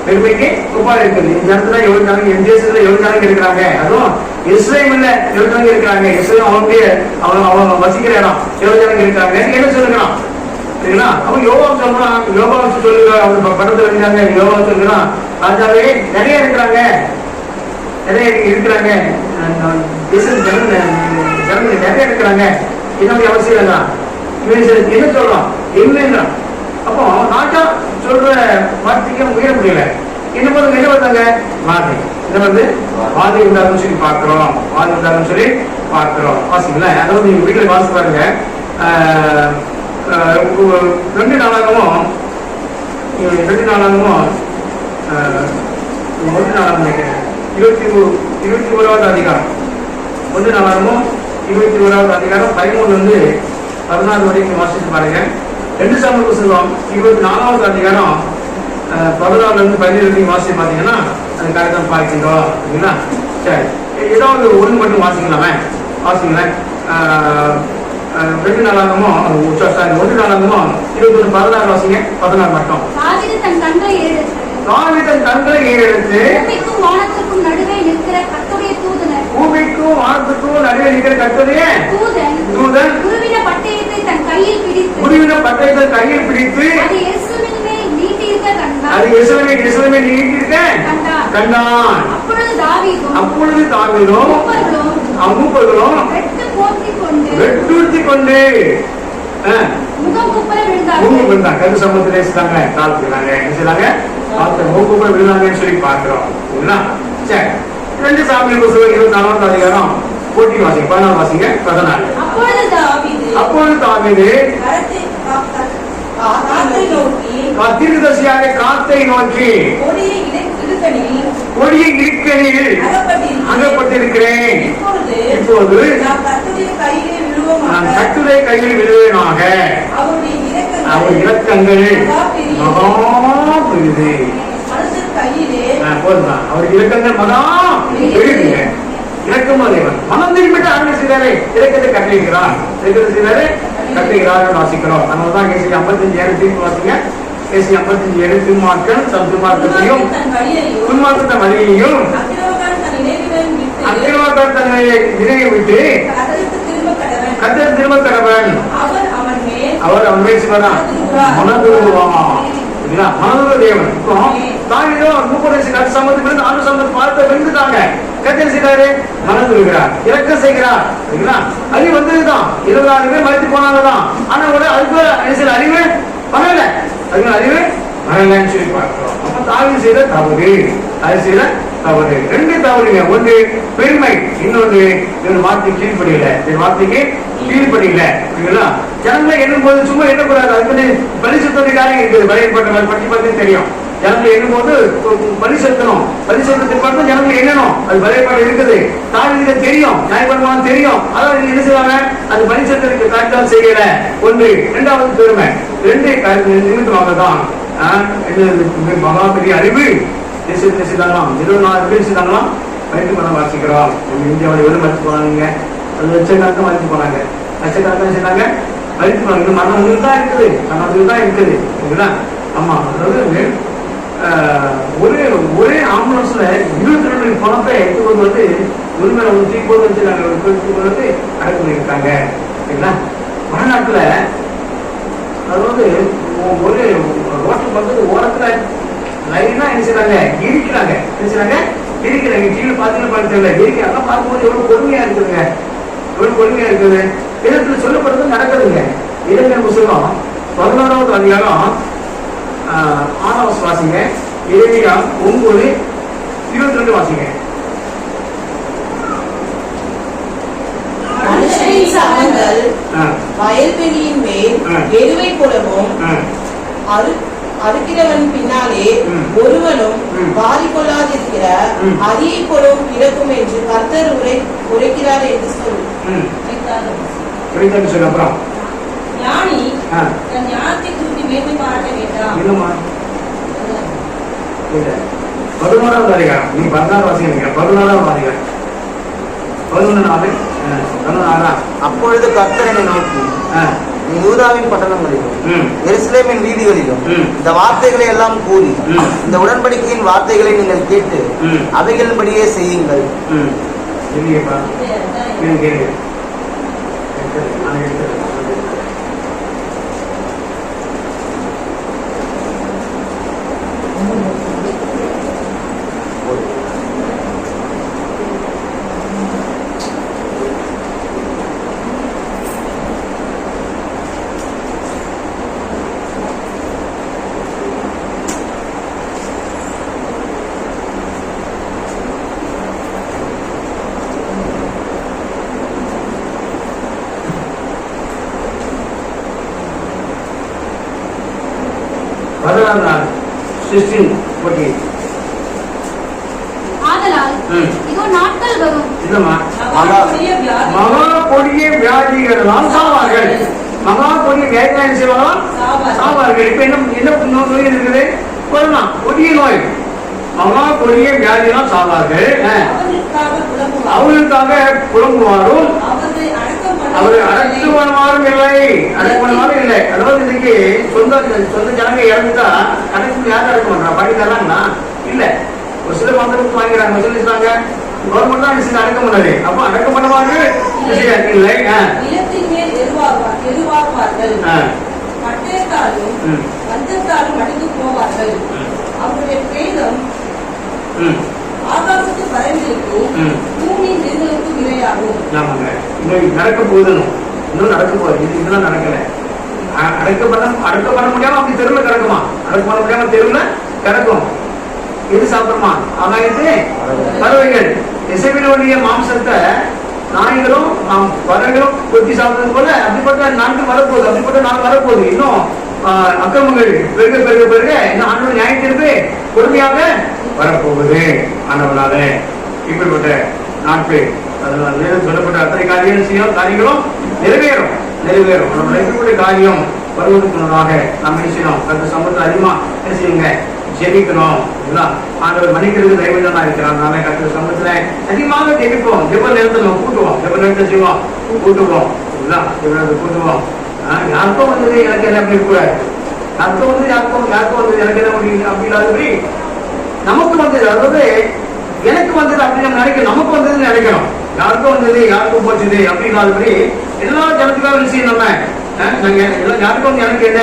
பெருமைக்கு ரூபா இருக்குது. இந்த ஜனத்துல எவ்வளவு ஜனங்க, என் தேசத்துல எவ்வளவு ஜனங்க இருக்கிறாங்க, அதுவும் இஸ்ரேல்ல எவ்வளவு ஜனங்க இருக்கிறாங்க, இஸ்ரேல் அவனுடைய அவங்க வசிக்கிற இடம் எவ்வளவு ஜனங்க இருக்காங்க, என்ன சொல்லுகிறான் சரிங்களா? அவன் யோகாவும் சொல்றான், யோகாவும் சொல்லுகிறான், அவங்க படத்துல இருந்தாங்க. யோகாவும் சொல்லுகிறான், ராஜாவே நிறைய இருக்கிறாங்க, நிறைய இருக்கிறாங்க, ஜனங்க நிறைய இருக்கிறாங்க, என்னுடைய அவசியம் தான். என்ன சொல்றான்? என்னன்றான். அப்போ ராஜா சொல்ற வார்த்தைக்கு உயர முடியல. என்ன வந்தாங்க? வாதை. என்ன வந்து வாதை உண்டாகும் சொல்லி பார்க்கிறோம், வாதை உண்டாகும் சொல்லி பார்க்கிறோம். வாசிங்களா? அதாவது நீங்க வீட்டுல வாசி பாருங்க. 2 நாளாகவும் 1 நாளாகவும் நினைக்கிறேன் 21வது அதிகாரம் 1 நாளாகவும் 21வது அதிகாரம் 13 14 வரைக்கும் வாசிச்சு பாருங்க. 2 சாமுவேல் புத்தகம் 24வது அதிகாரம் 14 17 வாசி பாத்தீங்கன்னா அது கரெக்டா பார்க்கின்றோம். சரிங்களா? சரி, ஏதாவது ஒன்று மட்டும் வாசிக்கலாமே. வாசிங்களேன். 2 நாளாகவும் 1 நாளாகவும் 21 16 வாசிங்க. 14 மட்டும். தாவீது தன் கண்களை ஏறெடுத்து பூமிக்கும் வானத்துக்கும் நடுவே நிற்கிற கர்த்தருடைய தூதன், பூமிக்கும் வானத்துக்கும் நடுவே நிற்கிற கர்த்தருடைய தூதன் உருவின பட்டயத்தை தன் கையில் பிடித்து அது இயேசுவின் மேல் நீட்டியிருக்க கண்டான். அப்பொழுது தாவீதும் மூப்பர்களும் வெட்டுறுத்தி கொண்டு முகம் குப்புற விழுந்தாங்க. கரு சமூகத்திலே கால் விழுந்தாங்க. என்ன செய்தாங்க? முகம் குப்புற விழுந்தாங்கன்னு சொல்லி பார்க்கிறோம். சரி, 2 சாமுவேல் புத்தகம் 24வது அதிகாரம் போட்டி வாசிங்க. 14 வாசிங்க. 14. அப்பொழுது தாவீது தீர்க்கதரிசியாக காத்தை நோக்கி கொடிய இடுக்கணில் அகப்பட்டிருக்கிறேன். இப்போது நான் கர்த்தருடைய கையில் விழுவேனாக. அவர் இரக்கங்கள் மகா பெரிது. போதுதான், அவர் இரக்கங்கள் மகா பெரிதுங்க. இரக்கமா தேவன் மனம் திரும்பிட்டு ஆரம்பி செய்தாரே இரக்கத்தை கட்டளையிடுகிறார். இரக்கத்தை செய்தாரே கட்டளையிடுகிறார் வாசிக்கிறோம். அதனாலதான் ஏசி 55 திருப்பி வாசிங்க. ஏசி 55 துன்மார்க்கன் தன் துன்மார்க்கத்தையும் துன்மார்க்கத்தை வழியையும் அக்கிரமக்காரன் தன்னை நினைவு விட்டு கர்த்தருக்கு திரும்ப கடவன். அவர் அவன் மேல் செய்வாராம், மனதுருவான். மனதுரு தேவன். இப்போ தாவீதோ 30 சம்பந்தம் 6 சம்பந்தம் பார்த்து வெந்துட்டாங்க. கர்த்தர் செய்தாரு, மனதுருகிறார், இரக்கம் செய்கிறார். அறிவு வந்ததுதான், 20 பேர் மறைத்து போனாங்கதான். ஆனா கூட அதுக்கு அறிவு வரல, அதுக்கு அறிவு வரலன்னு சொல்லி பார்க்கிறோம். அப்ப தாவீது செய்த தவறு, அது செய்த தவறு. 2 தவறுங்க. ஒன்று பெருமை, இன்னொன்று இவன் வார்த்தை கீழ்படியல. இவன் வார்த்தைக்கு கீழ்படியல. ஜனங்களை எண்ணும் போது சும்மா எண்ணக்கூடாது. அதுக்கு பரிசுத்தோட காரியம் இருக்குது. பழையப்பட்ட பற்றி பற்றி தெரியும். ஜனங்களை எண்ணும் போது பரிசுத்தணும், பரிசுத்தத்தை பார்த்து ஜனங்களை எண்ணணும். அது பழையப்பாடு இருக்குது. தாவீதுக்கு தெரியும், நியாயபரமான தெரியும். அதாவது என்ன செய்வாங்க? அது பரிசுத்தத்துக்கு காய்ச்சால் செய்யல. ஒன்று. 2வது பெருமை. 2 நிமித்தமாகதான் மகா பெரிய அறிவு செய்தாங்களாம். 24 பேர் செய்தாங்களாம். மறைத்து பணம் வாசிக்கிறோம். இந்தியாவோட எவ்வளவு மறைத்து போனாங்க? அது லட்சக்கணக்காக மறைத்து போனாங்க. லட்சக்கணக்காக செய்தாங்க, மறைத்து போனாங்க. மரணம் தான் இருக்குது, மரணம் தான் இருக்குது. ஆமா, அதாவது ஒரே ஆம்புலன்ஸ்ல 22 பணத்தை எடுத்து கொண்டு வந்து ஒரு மேல ஒரு தூக்கி போட்டு வச்சுருக்காங்க. வந்து அடக்கு பண்ணியிருக்காங்க. சரிங்களா? வடநாட்டுல அதாவது ஒரு ரோட்டு பக்கத்து ஓரத்துல லைனா என்ன செய்றாங்க? இருக்கிறாங்க. என்ன செய்றாங்க? இருக்கிறாங்க. டிவியில பாத்தீங்கன்னா பார்த்து தெரியல. இருக்கிறாங்க. பார்க்கும்போது எவ்வளவு பொறுமையா இருக்குதுங்க. எவ்வளவு பொறுமையா இருக்குது. வேதத்துல சொல்லப்படுறது நடக்குதுங்க. இளைஞர் புத்தகம் 11வது அதிகாரம் 6வது வாசிங்க. எரேமியா 9:22 வாசிங்க. மனுஷரின் சமங்கள் வயல்வெளியின் மேல் எருவை போலவும் அறுக்கிறவன் பின்னாலே ஒருவனும் வாரி கொள்ளாதிருக்கிற அரியை போலவும் கிடக்கும் என்று கர்த்தர் உரைக்கிறார் என்று சொல். அப்புறம் ஞானி தன் ஞானத்தை குறித்து மேன்மை பாராட்ட வேண்டாம். 11வது அதிகாரம். நீ 16 வாசிங்க. 16வது அதிகாரம் 11:4. அப்பொழுது கர்த்தர் என்னை நோக்கி, யூதாவின் பட்டணங்களிலும் எருசலேமின் வீதிகளிலும் இந்த வார்த்தைகளை எல்லாம் கூறி இந்த உடன்படிக்கையின் வார்த்தைகளை நீங்கள் கேட்டு அவைகளின்படியே செய்யுங்கள். ஆதலால் இதோ நாட்கள் வரும், மகா கொடிய வியாதிகளால் சாவார்கள். மகா கொடிய வியாதிகள் செய்வார்கள், சாவார்கள். இப்ப என்ன நோய் இருக்குது? கொரோனா கொடிய நோய். மகா கொடிய வியாதிகளால் சாவார்கள். அவர்களுக்காக புலம்புவாரும் அவர் அடக்குமாறும் இல்லை. அடக்குமாறும் இல்லை. அதாவது இன்னைக்கு சொந்த ஜனங்க இறந்துட்டா அடக்கு யாரும் அடக்க மாட்டாங்க. படி தரலாங்களா? இல்ல. ஒரு சில மந்திரத்துக்கு வாங்கிறாங்க, சொல்லிட்டாங்க கவர்மெண்ட் தான் சில அடக்க பண்ணது. அப்ப அடக்க பண்ணுவாங்க இல்லை. நிலத்தின் மேல் எருவாகுவார்கள், பட்டயத்தாலும் பஞ்சத்தாலும் அடித்து போவார்கள். அவருடைய பிரேதம் ஆகாசத்து பறவைகளுக்கும் பூமியின் மிருகங்களுக்கும் இரையாகும். ஆமாங்க, இன்னும் நடக்க போகுதுன்னு இன்னும் நடக்க போகுது. இதெல்லாம் நடக்கல. அடக்க பண்ண முடியாம அப்படி தெருவில் கிடக்குமா? அடக்க பண்ண முடியாம தெருவில் கிடக்கும். எது சாப்பிடுமா? ஆகாயத்து பறவைகள். இசைவினுடைய மாம்சத்தை நாய்களும் பறவைகளும் கொத்தி சாப்பிடுறது போல அப்படிப்பட்ட நாட்கள் வரப்போகுது. அப்படிப்பட்ட நாள் வரப்போகுது. இன்னும் அக்கிரமங்கள் பெருக பெருக பெருக இன்னும் ஆண்டவர் நியாயத்திற்கு பொறுமையாக வரப்போகுது. ஆண்டவனால இப்படிப்பட்ட நாட்கள் அதனால சொல்லப்பட்ட அத்தனை காரியங்களும் நிறைவேறும். நம்ம எப்படிப்பட்ட காரியம் வருவதற்குள்ளாக நம்ம என்ன செய்யணும்? கருத்து சமூகத்தை அதிகமா என்ன செய்யுங்க? ஜெபிக்கணும். ஆண்டவர் மன்னிக்கிறது தைவந்தனா இருக்கிறாங்க. கருத்து சமூகத்துல அதிகமாக ஜெபிப்போம். ஜெப நேரத்தை நம்ம கூட்டுவோம். ஜெப நேரத்தை செய்வோம், கூட்டுவோம். கூட்டுவோம். யாருக்கும் வந்தது எனக்கு என்ன அப்படி கூடாது. யாருக்கும் வந்து யாருக்கும் வந்தது எனக்கு என்ன முடியும் அப்படி இல்லாதபடி நமக்கு வந்தது, அதாவது எனக்கு வந்தது அப்படி நம்ம நினைக்கணும். நமக்கு வந்ததுன்னு நினைக்கணும். யாருக்கும் வந்தது யாருக்கும் போச்சுது அப்படி இல்லாதபடி எல்லா ஜனத்துக்காக விஷயம் நம்ம எல்லாம் யாருக்கும் வந்து எனக்கு என்ன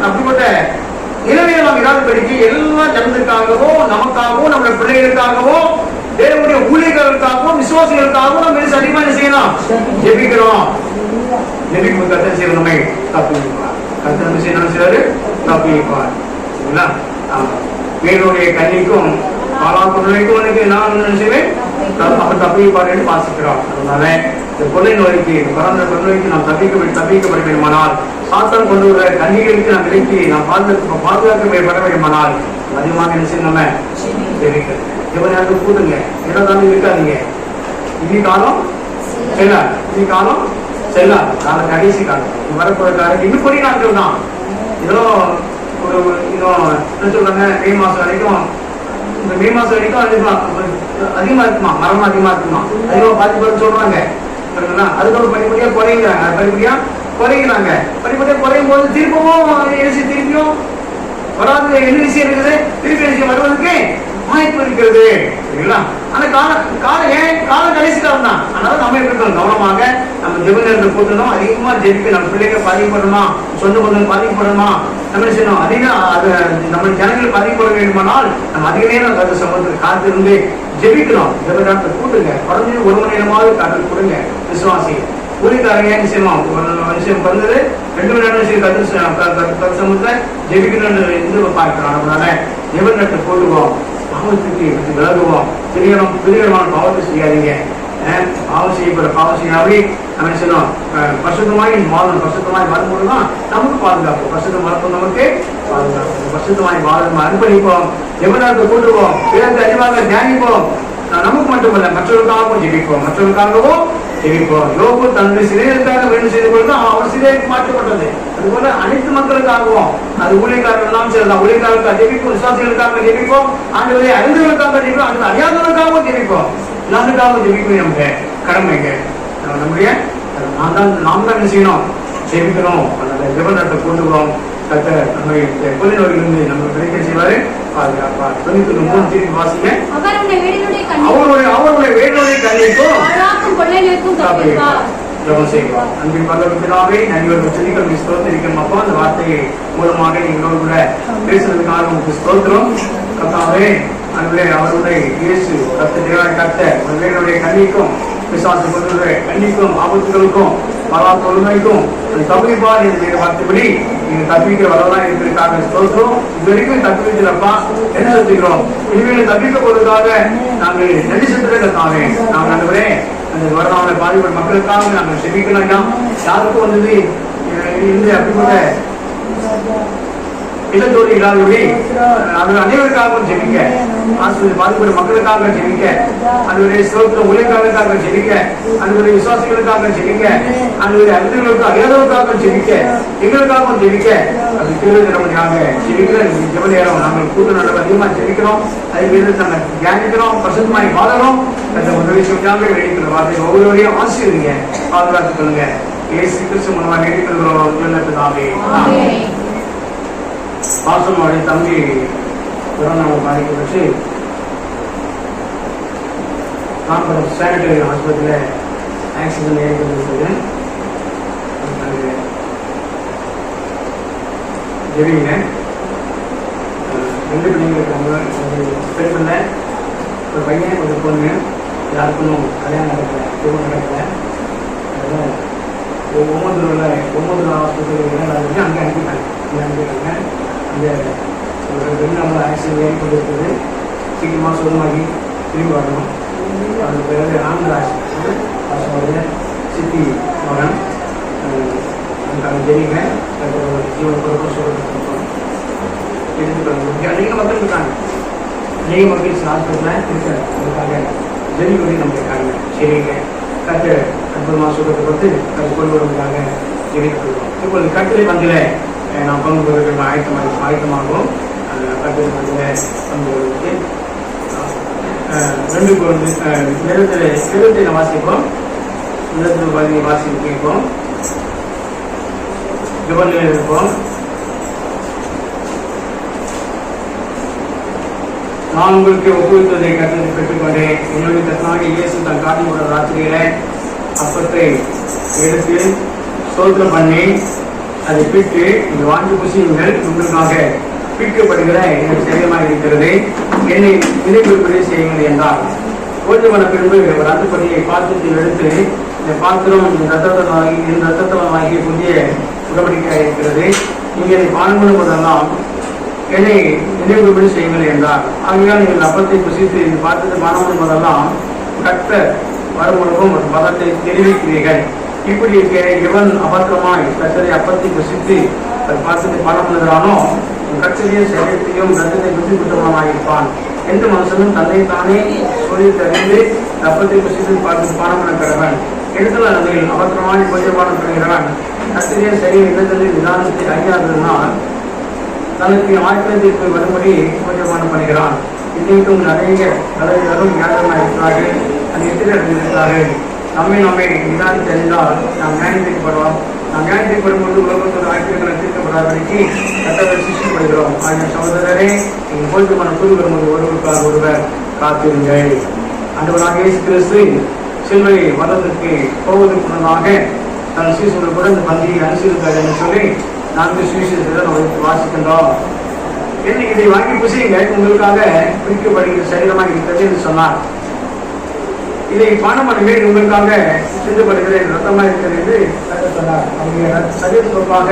அப்படிப்பட்ட நிலைமையை நாம் இல்லாதபடிக்கு எல்லா ஜனத்துக்காகவோ நமக்காகவும் நம்முடைய பிள்ளைகளுக்காகவோ தேவனுடைய ஊழியர்களுக்காகவும் விசுவாசிகளுக்காகவும் நம்ம அதிகமா என்ன செய்யணும்? ஜெபிக்கிறோம். ஜெபிக்கும் கர்த்தர் செய்ய நம்மை தப்பிப்பார். கர்த்தர் செய்ய செய்வாரு தப்பிப்பார். வேணுடைய கண்ணிக்கும் பாலாக்குள்ளைக்கும் நான் என்ன செய்வேன்? அவர் தப்பிப்பார் என்று வாசிக்கிறோம். அதனால இந்த கொள்ளை நோய்க்கு பரந்த கொள்ளைக்கு நாம் தப்பிக்கப்பட வேண்டுமானால், சாத்தான் கொண்டு வர கண்ணிகளுக்கு நாம் விலக்கி நாம் பாதுகாக்கப்பட வேண்டுமானால் அதிகமாக என்ன செய்யணும்? நம்ம ஜெபிக்கிறது. எவரையாவது கூட்டுங்க, ஏதாவது இருக்காதீங்க. இனி காலம் செல்லாம், இனி காலம் செல்லாம். காலம் கடைசி காலம் வரப்போற காலம் இன்னும் கொடி நாட்கள் தான். இதெல்லாம் ஒரு இன்னும் என்ன சொல்றாங்க? மே மாசம் வரைக்கும், இந்த மே மாசம் வரைக்கும் அதிகமா இருக்குமா? மரணம் அதிகமா இருக்குமா? அதிகமா பாதிப்பு சொல்றாங்க. அதுக்கப்புறம் படிப்படியா குறையுங்கிறாங்க. படிப்படியா குறையும் போது திருப்பியும் வராது. என்ன விஷயம் இருக்குது? திருப்பி விஷயம் வருவதற்கு வாய்ப்பு இருக்கிறது. சரிங்களா? ஆனா காலம் கடைசி காலம் தான். அதனால நம்ம எப்படி இருக்கணும்? கவனமாக நம்ம ஜெப நேரத்தை கூட்டணும். அதிகமா ஜெபிக்க நம்ம பிள்ளைகள் பாதிக்கப்படணுமா, சொந்த பந்தங்கள் பாதிக்கப்படணுமா, நம்ம செய்யணும். அதிகம் அது நம்ம ஜனங்கள் பாதிக்கப்பட வேண்டுமானால் நம்ம அதிக நேரம் அந்த சம்பவத்துக்கு காத்திருந்து ஜெபிக்கணும். ஜெப நேரத்தை கூட்டுங்க. குறைஞ்சது 1 மணி நேரமாவது காட்டு கொடுங்க. விசுவாசி ஊழியக்காரங்க என்ன செய்யணும், ஒரு விஷயம் வந்தது 2 மணி நேரம் கத்து சமூகத்தை ஜெபிக்கணும்னு இது பார்க்கிறோம். அதனால ஜெபநட்டை போடுவோம், பாவத்துக்கு விலகுவோம், பிரியமான பாவத்தை செய்யாதீங்க. பாவம் செய்யப்பட பாவம் செய்யாவே நம்ம என்ன செய்யணும், பரிசுத்தமாய் வாழணும். பரிசுத்தமாய் வாழும்போதுதான் நமக்கு பாதுகாப்பு. பரிசுத்தம் வளர்ப்போம், நமக்கு பாதுகாப்பு. பரிசுத்தமாய் வாழ நம்ம அர்ப்பணிப்போம், ஜெபநட்டை போட்டுவோம், பிறகு அதிகமாக தியானிப்போம். நமக்கு மட்டுமல்ல, மற்றவர்களுக்காகவும் ஜெபிப்போம், மற்றவர்களுக்காகவும் ஜெபிப்போம். யோபு தன்னுடைய சிறையிருக்காக வேண்டு செய்து கொண்டு அவர் சிறைக்கு மாற்றப்பட்டது. அதுபோல அனைத்து மக்களுக்காகவும், அது ஊழியக்காரர்கள் எல்லாம் சரிதான், ஊழியக்காரர்களுக்காக ஜெபிப்போம், விசுவாசிகளுக்காக ஜெபிப்போம், ஆண்டவரை அறிந்தவர்களுக்காக ஜெபிப்போம், அந்த அறியாதவர்களுக்காகவும் ஜெபிப்போம். எல்லாருக்காகவும் ஜெபிக்கணும். நமக்கு கடமைங்க, நம்முடைய நாம் தான் என்ன செய்யணும், ஜெபிக்கணும். அதனால ஜெபநட்டை கொண்டுவோம். கத்த நம்மை கொள்ளினோரிலிருந்து நம்ம கிடைக்க செய்வாரு, பாதுகாப்பார். 93 திருப்பி வாசிங்க. அவருடைய வேடுடைய கண்ணிக்கும் ஜெபம் செய்வோம். அன்பின் பரலோக பிதாவே, நன்றியோடு செடிகள் ஸ்தோத்திரிக்கும் அப்பா, அந்த வார்த்தையை மூலமாக எங்களோடு கூட பேசுறதுக்காக உங்களுக்கு ஸ்தோத்திரம். கத்தாவே, அன்பே அவருடைய இயேசு கத்த ஒரு வேடுடைய கண்ணிக்கும் பிசாசு கொள்ளுடைய கண்ணிக்கும் ஆபத்துகளுக்கும் பலா தொழுமைக்கும் தப்பிப்பார் என்று வார்த்தைப்படி நீங்க தப்பிக்க வரலாம் இருக்கிறதுக்காக ஸ்தோத்திரம். இது வரைக்கும் தப்பிக்கிறப்பா என்ன சொல்லிக்கிறோம், இனிமேல் தப்பிக்க போவதற்காக நாங்கள் நன்றி செலுத்துறதுக்காக நாங்கள் அன்றுவரே அந்த வரலாறு பாதிப்பட்ட மக்களுக்காக நாங்கள் செபிக்கலாம். யாருக்கும் வந்தது இந்த அப்படிப்பட்ட இல்லத்தோடு இல்லாதபடி அது அனைவருக்காகவும் ஜெபிக்க, ஆஸ்பத்திரி பாதிப்பட்ட மக்களுக்காக ஜெபிக்க, அதனுடைய சோத்திர ஊழியர்களுக்காக ஜெபிக்க, அதனுடைய விசுவாசிகளுக்காக ஜெபிக்க, அதனுடைய அறிஞர்களுக்கு அறியாதவர்களுக்காக ஜெபிக்க, எங்களுக்காகவும் ஜெபிக்க, அது திருவிழாக ஜெபிக்கிற ஜெப நேரம் நாங்கள் கூட்ட நடவு அதிகமாக ஜெபிக்கிறோம். அதை மீது நாங்கள் தியானிக்கிறோம், பசுமாய் வாழறோம். அந்த உதவி செய்யாம வேண்டிக்கிற வார்த்தை ஒவ்வொருவரையும் ஆசீர்வதிங்க, பாதுகாத்துக் கொள்ளுங்க. இயேசு கிறிஸ்து மூலமாக வேண்டிக்கிறோம். பாசனுடைய தம்பி கொரோனாவை பாதிக்கப்பட்டு காம்பரம் சானிட்டரி ஆஸ்பத்திரியில் ஆக்சிடென்ட் ஏற்பட்டிருந்தது. ஜெபிங்க. 2 பிள்ளைங்க இருக்காங்க, ஒரு பெண் பிள்ளை, ஒரு பையன், ஒரு பொண்ணு. யாருக்கும் கல்யாணம் நடக்கல, திருமணம் நடக்கல. அதனால் 9 ஆஸ்பத்திரி அங்கே அனுப்பிட்டாங்க. அந்த ஒரு 2 நாள் ஆக்சிடென்ட் ஏற்பட்டிருக்குது. சீக்கிரமாக சுகமாகி திரும்பி வரணும். அது பிறகு ஆந்திராஜ் அவருடைய சித்தி மகன் அதுக்காக ஜெயிங்க ஜீவன பொறுப்பு சொல்லிட்டு அநேக மக்கள் இருக்காங்க, அநேக மக்கள் ஹாஸ்பிட்டலில் இருக்க அதுக்காக ஜெனி பண்ணி நம்ம இருக்காங்க. சரிங்க, கட்டு அற்புதமாக சொல்றதை பொறுத்து அது கொண்டு வருவதற்காக ஜெயிக்கிறோம். இப்பொழுது கட்டுரை பந்தில் நாம் பங்கு பெறுவதற்கு ஆயத்தமாகவும் அந்த கட்டுரை பந்தில் பங்கு பெறுவதற்கு 2 நிறுவனத்தில் வாசிப்போம். நிறுவனத்தில் வாசிப்பு கேட்போம், ஜபநிலையில் இருப்போம். நான் உங்களுக்கு ஒப்புவித்ததை கருத்தை பெற்றுக்கொண்டேன். என்னுடைய கர்த்தனாகிய இயேசு தன் காட்டியுள்ள ராத்திரியில அப்பத்தை எடுத்து ஸ்தோத்திரம் பண்ணி அதை பிட்டு நீங்கள் வாங்கி புசியுங்கள், உங்களுக்காக பிற்கப்படுகிற எனக்கு சரியமாக இருக்கிறது, என்னை நினைவுபடி செய்யுங்கள் என்றார். ஓய்வு பண்ண பின்பு ஒரு அந்துப்படியை பாத்திரத்தில் எடுத்து இந்த பாத்திரம் என் ரத்தத்தலமாகிய புதிய உடன்படிக்கையாக இருக்கிறது, நீங்கள் இதை பானம் பண்ணுவதெல்லாம் என்னை நினைவுபடி செய்யுங்கள் என்றார். ஆகையால் நீங்கள் அப்பத்தை புசித்து இந்த பாத்திரத்தை பானம் பண்ணுவதெல்லாம் கர்த்தர் வருமுழுக்கும் ஒரு பதத்தை தெரிவிக்கிறீர்கள். இப்படி இருக்க எவன் அபத்திரமாய் கர்த்தரை அப்பத்தை புசித்து அது பாத்திரத்தை பானம் பண்ணுகிறானோ கர்த்தரையும் சரீரத்தையும் ரத்தத்தை புத்தி குற்றமாயிருப்பான். எந்த மனுஷனும் தன்னை தானே சொல்லி தெரிந்து அப்பத்தை புசித்து பார்த்து பானம் பண்ண கடவன். எடுத்துள்ள நிலையில் அபத்திரமாய் கொஞ்சம் பானம் பண்ணுகிறவன் கர்த்தரையும் சரீர இடத்தில் நிதானத்தை அறியாததனால் தனக்கு ஆயத்தத்திற்கு வரும்படி கொஞ்சம் பானம் பண்ணுகிறான். இன்றைக்கும் நிறைய தலைவர்களும் ஞாபகமாக இருக்கிறார்கள், அது எதிர்க்கிறார்கள். நம்மை நிதானித்து அறிந்தால் நாம் ஞானத்திற்கப்படுவோம். நாம் ஞானத்திற்கப்படும்போது உலகத்தோடு ஆய்வுகளை தீர்க்கப்படாதபடிக்கு கர்த்தரை சிருஷ்டிக்கப்படுகிறோம். ஆகிய சகோதரரே, நீங்கள் போய்ட்டு மன கூறி வரும்போது ஒருவருக்காக ஒருவர் காத்திருங்கள். ஆண்டவராகிய இயேசு கிறிஸ்து சிலுவை மதத்திற்கு போவதற்கு முன்னதாக தன் சீசர்களுடன் இந்த பந்தியை அனுசரித்தார் என்று சொல்லி 4 சுவிசேஷத்தை நம்ம வாசிக்கின்றோம். என்ன இதை வாங்கி புசியுங்க, உங்களுக்காக பிரிக்கப்படுகிற சரீரமாக இருக்கிறது என்று சொன்னார். இதை பானம் பண்ணவே உங்களுக்காக சிந்தப்படுகிற ரத்தமா இருக்கிறது என்று கர்த்தர் சொன்னார். அவங்க சரீரத்துக்கு ஒப்பாக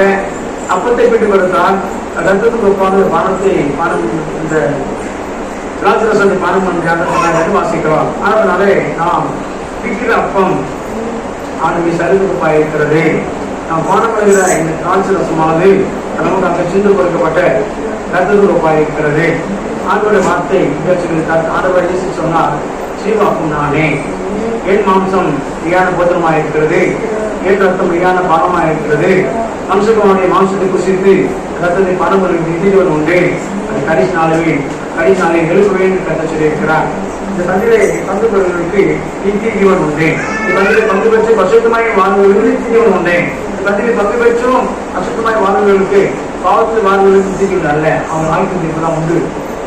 அப்பத்தை பெற்று கொடுத்தால் ரத்தத்துக்கு ஒப்பாக பானத்தை பானம் இந்த திராட்சை ரசத்தை பானம் பண்ணுறாங்க சொன்னாங்க வாசிக்கிறோம். அதனாலே நாம் பிக்கிற அப்பம் ஆளுமை சரீரத்துக்கு ஒப்பாக இருக்கிறது. நாம் பானம் பண்ணுகிற இந்த திராட்சை ரசமானது நமக்காக சிந்து கொடுக்கப்பட்ட ரத்தத்துக்கு ஒப்பாக இருக்கிறது. ஆண்டோட வார்த்தை ஆண்டவர் இயேசு சொன்னார், ஜீவாக்கும் நானே, என் மாம்சம் மெய்யான போதனமாக இருக்கிறது, என் ரத்தம் மெய்யான பானமாக இருக்கிறது. அம்சகமானுடைய மாம்சத்தை குசித்து ரத்தத்தை பானம் பண்ணும் நிதிவன் உண்டு. அது கடைசி நாளை எழுப்புவேன் கத்த சொல்லியிருக்கிறார். இந்த பந்திலே பங்கு பெறுவதற்கு நித்திய ஜீவன் உண்டு. இந்த பந்திலே பங்கு பெற்று பசுத்தமாய் வாழ்வதற்கு நித்திய ஜீவன் உண்டு. இந்த பந்திலே பங்கு பெற்றும் அசுத்தமாய் வாழ்வதற்கு பாவத்தில் வாழ்வதற்கு நித்திய ஜீவன் அல்ல, அவன் ஆய்வு தீர்ப்புதான் உண்டு.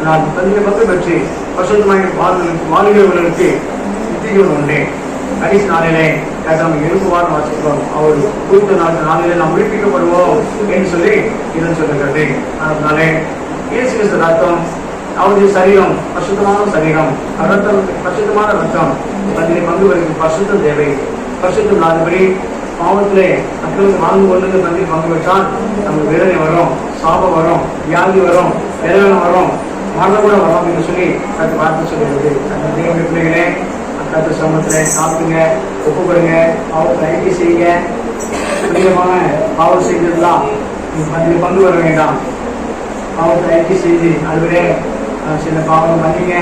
நான் பந்திலே பங்கு பெற்று பசுத்தமாய் வாழ்கிறவர்களுக்கு நித்திய ஜீவன் உண்டு. கடைசி நாளிலே நம்ம எழுப்புவார் வாசிக்கிறோம். அவர் குறித்த நாளிலே நாம் விடுவிக்கப்படுவோம் என்று சொல்லி இதன் சொல்லுகிறது. அதனாலே இயேசு கிறிஸ்து ரத்தம், அவருடைய சரீரம் பரிசுத்தமான சரீரம், ரத்தம் பரிசுத்தமான ரத்தம். அதிலே பங்கு பெறும் பரிசுத்தம் தேவை. பரிசுத்தம் இல்லாதபடி பாவத்திலே மக்களுக்கு வாழ்ந்து கொண்டு பந்தில் பங்கு பெற்றால் நமக்கு வேதனை வரும், சாபம் வரும், வியாதி வரும், வேதனை வரும், மரணம் கூட வரும் என்று சொல்லி கற்று பார்த்து சொல்லுகிறது. அந்த தேவனுடைய பிள்ளைகளே, கற்று சமூகத்திலே சாப்பிடுங்க, ஒப்புப்படுங்க, பாவத்தை அறிக்கை செய்யுங்க. புனிதமான பாவம் செய்ததுலாம் அதில் பங்கு வர வேண்டாம். பாவத்தை அறிக்கை செய்து அதுவரே சில பாவம் பண்ணீங்க,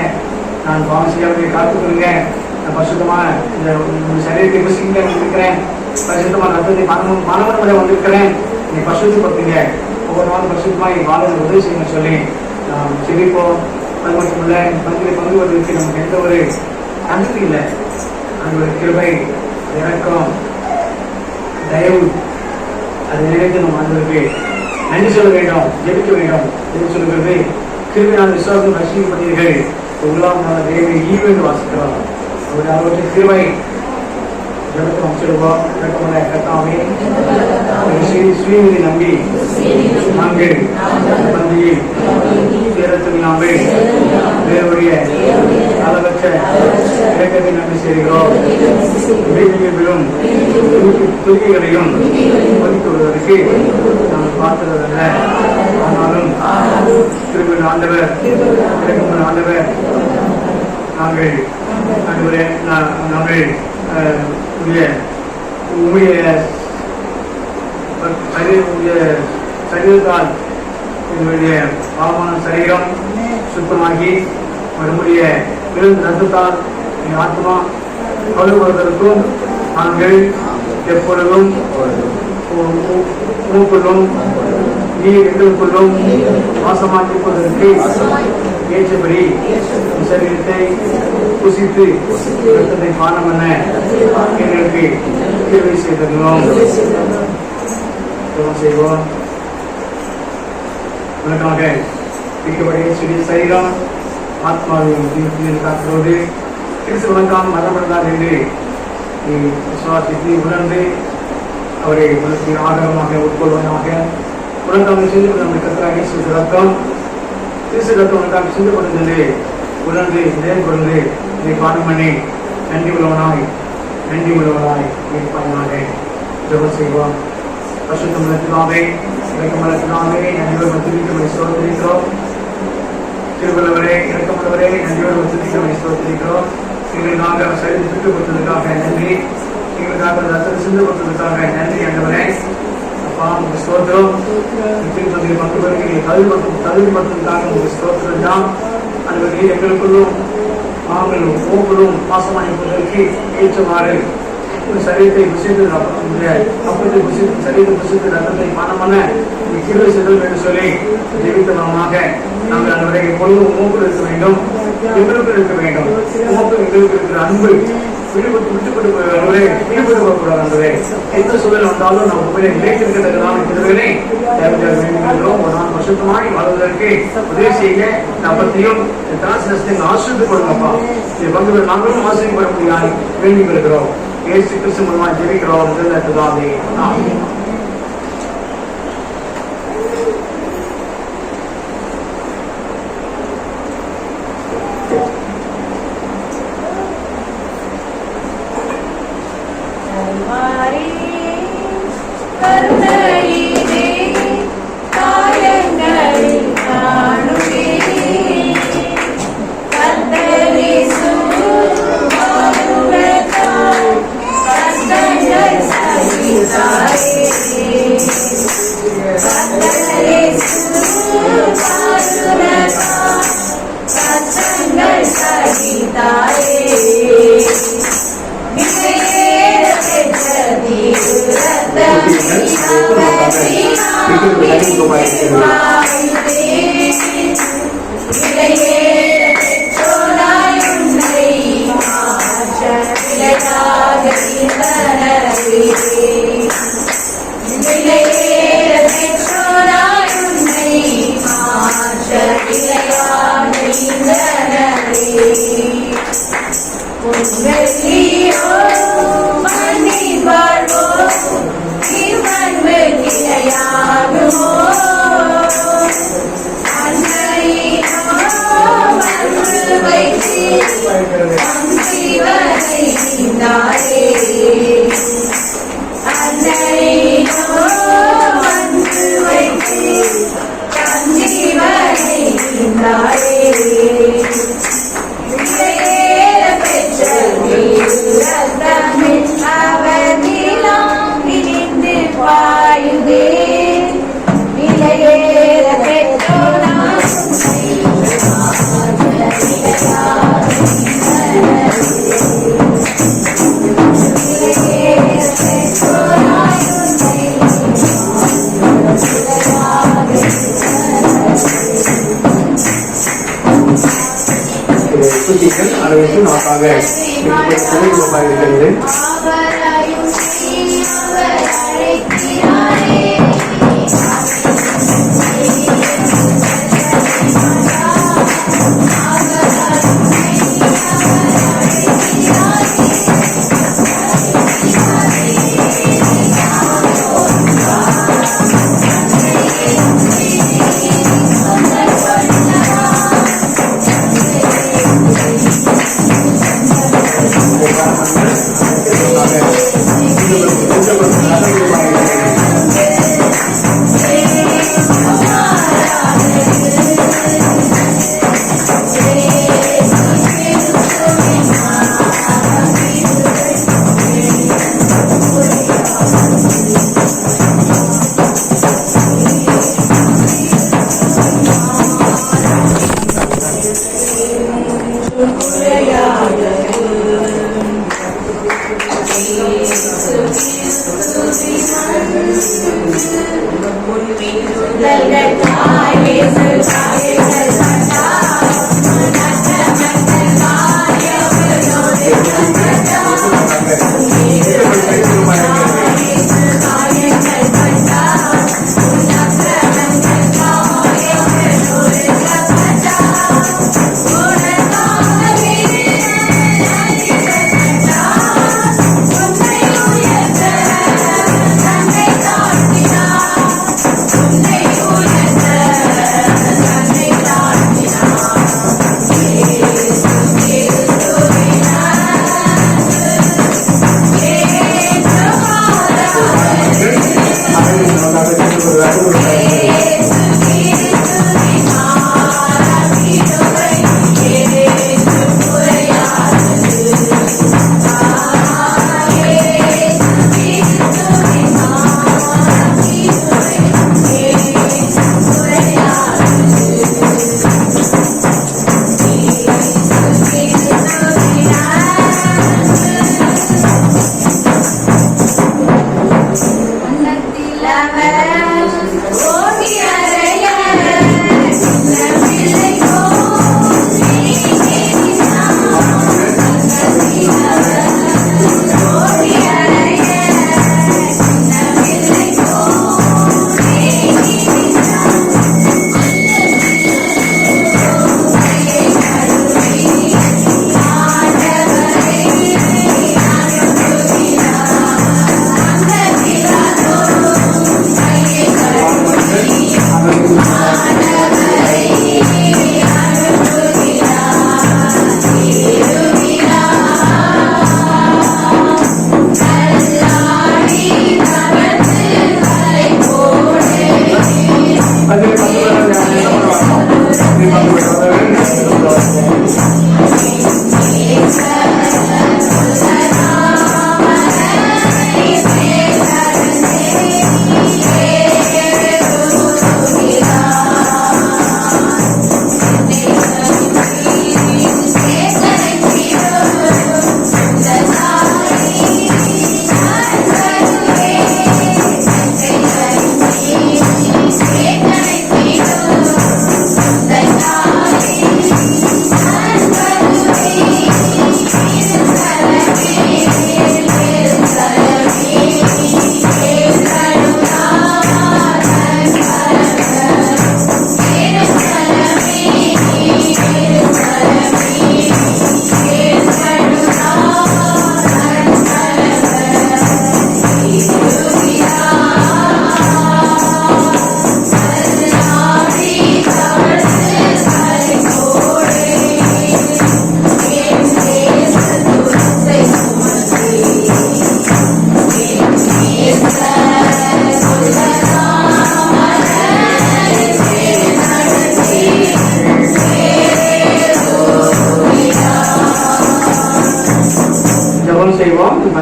நான் பாவம் செய்யாமல் காத்துக்கொள்ளுங்க, நான் பரிசுத்தமான இந்த சரீரத்தை புசிங்க வந்திருக்கிறேன், பரிசுத்தமான ரத்தத்தை மாணவன் முறை வந்திருக்கிறேன், நீ பரிசுத்தப்படுத்துங்க, ஒவ்வொரு நாளும் பரிசுத்தமாக வாழ உதவி செய்யுங்க சொல்லி நாம் செவிப்போம். அது மட்டும் இல்லை, பங்கில் பங்கு வருவதற்கு நமக்கு எந்த ஒரு நம்பிக்கை இல்லை. அந்த ஒரு கிருபை, இறக்கம், தயவு, அதை நினைத்து நம்ம ஆண்டவருக்கு நன்றி சொல்ல வேண்டும், ஜெபிக்க வேண்டும். என்று சொல்லுகிறது, கிருபையான விசுவாசம் ரசிக்கப்பட்டீர்கள், உங்களால் தேவை ஈவு என்று வாசிக்கிறோம். அவருடைய கிருபை ஜெபத்தை அமைச்சிருவோம். கத்தாமே ஸ்ரீநிதி நம்பி நாங்கள் பந்தியில் சேரத்துள்ளாமல் தேவனுடைய அளவற்ற இலக்கத்தை நம்பி செய்கிறோம். விழும் துணிகளையும் ஒதுக்கி விடுவதற்கு நாங்கள் பார்க்கிறதல்ல, ஆனாலும் திரும்ப ஆண்டவர் இறக்கும் ஆண்டவர் நாங்கள் சரீரத்தால் என்னுடைய பாவமான சரீரம் சுத்தமாகி நம்முடைய ரத்தத்தால் என் ஆத்மா கழுவுவதற்கும் நாங்கள் எப்பொழுதும் மூக்குள்ளும் நீர் எங்களுக்குள்ளும் வாசமாக்கிப்பதற்கு ஏற்றபடி சரீரத்தை புசித்து ரத்தத்தை பானம் பண்ண எங்களுக்கு கிருபை செய்திருந்தோம். செய்வோம். உனக்காக பிடிக்கப்படைய சிறிய சரீரம் ஆத்மாவின் காக்கிறோடு கிறிஸ்து உனக்காக மரணமடைந்தார் என்று நீ விசுவாசித்து உணர்ந்து அவரை உனக்கு ஆதரவாக உட்கொள்வதாக உனக்காக சிந்து நம்முடைய கர்த்தராகிய இயேசு ரத்தம், கிறிஸ்து ரத்தம் உனக்காக சிந்தப்படுகிறது உணர்ந்து நேர்கொண்டு இதை பாடம் பண்ணி நன்றி உள்ளவனாய் இருப்பாயாக ஜெபம் செய்வோம். பரிசுத்தமுள்ளதினாலே இரக்கமுள்ளதினாலே நன்றியோடு துதிக்கிறோம், ஸ்தோத்திரிக்கிறோம். திருவள்ளுவரே இரக்கமுள்ளவரே நன்றியோடு துதிக்கிறோம், ஸ்தோத்திரிக்கிறோம். எங்களுக்காக சரிந்து சுட்டு கொடுத்ததுக்காக நன்றி, எங்களுக்காக ரத்தத்தை சிந்து கொடுத்ததுக்காக நன்றி. ஆண்டவரே அப்பா உங்களுக்கு ஸ்தோத்திரம். திருப்பதியில் பங்கு பெறுகிறீங்க தகுதிப்படுத்துவதற்காக உங்களுக்கு ஸ்தோத்திரம் தான். அந்த நீர் எங்களுக்குள்ளும் நாங்களும் ஒவ்வொருவரும் பாசமானதற்கு ஏற்றவாறு சரீரத்தை புசித்து அப்பத்தை புசித்து சரீரத்தை புசித்து ரத்தத்தை பானம் பண்ண கிருபை செய்தல் என்று சொல்லி ஜெபித்தவமாக நாங்கள் அந்த எப்பொழுதும் உமக்கு இருக்க வேண்டும், எங்களுக்கு இருக்க வேண்டும். உமக்கு எங்களுக்கு இருக்கிற அன்பு விடுபட்டு ஈடுபடக்கூடாது. அன்றே எந்த சூழல் வந்தாலும் நம்ம உண்மையை நிலைத்திருக்கிறதுனால திருவினை வேண்டுகின்றோம். ஒரு நாள் பரிசுத்தமாய் வாழ்வதற்கு உதவி செய்ய நம்பத்தையும் தாசனத்தையும் ஆசிரியத்து கொடுங்கப்பா. இது பங்கு நாங்களும் ஆசிரியப்பட முடியாது வேண்டிக் கொள்கிறோம். இயேசு கிறிஸ்து மூலமா ஜெபிக்கிறோம். ஆமென். அளவிற்கு நமக்காக இருக்கிறது.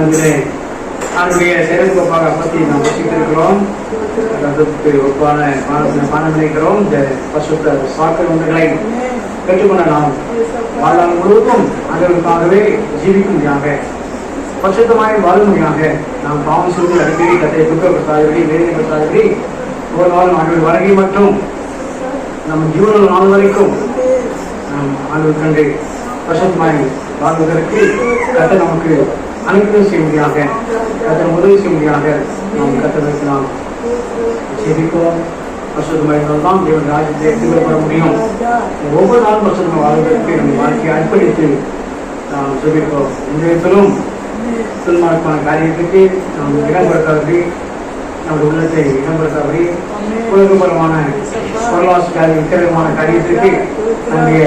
நான்கிலே அவனுடைய செயலுக்கு ஒப்பாக அப்பத்தை நாம் வசித்திருக்கிறோம். அதற்கு ஒப்பான பானம் நினைக்கிறோம். இந்த பசுத்த சாக்கர் ஒன்றுகளை பெற்றுக்கொண்ட நாம் வாழ்நாள் முழுவதும் அதற்காகவே ஜீவிக்கும்படியாக பரிசுத்தமாய் வாழும்படியாக நாம் பாவம் சொல்லி அடிக்கடி கத்தை துக்கப்படுத்தாதபடி வேதனைப்படுத்தாதபடி ஒரு நாள் ஆண்டு வருகை மற்றும் நம் ஜீவன நாள் வரைக்கும் நாம் ஆண்டு கண்டு பரிசுத்தமாய் வாழ்வதற்கு கத்தை நமக்கு அனுகிரகம் செய்யும்படியாக கத்தை உதவி செய்யும்படியாக நாம் கத்ததற்கு நாம் ஜெபிப்போம். பரிசுத்தமாயிருந்தால்தான் தேவன் ராஜ்யத்தை எடுத்துக் வர முடியும். ஒவ்வொரு நாளும் பரிசுத்தமாக வாழ்வதற்கு நம்ம வாழ்க்கையை அர்ப்பணித்து நாம் ஜெபிப்போம். இந்த இடத்திலும் சுல்மானமான காரியத்துக்கு நாம் இடம்பெறுத்தாதபடி நம்முடைய உள்ளத்தை இடம்பெறுத்தாதபடி உலகபரமான பொருளாதார காரியம் விக்கிரகமான காரியத்திற்கு நம்முடைய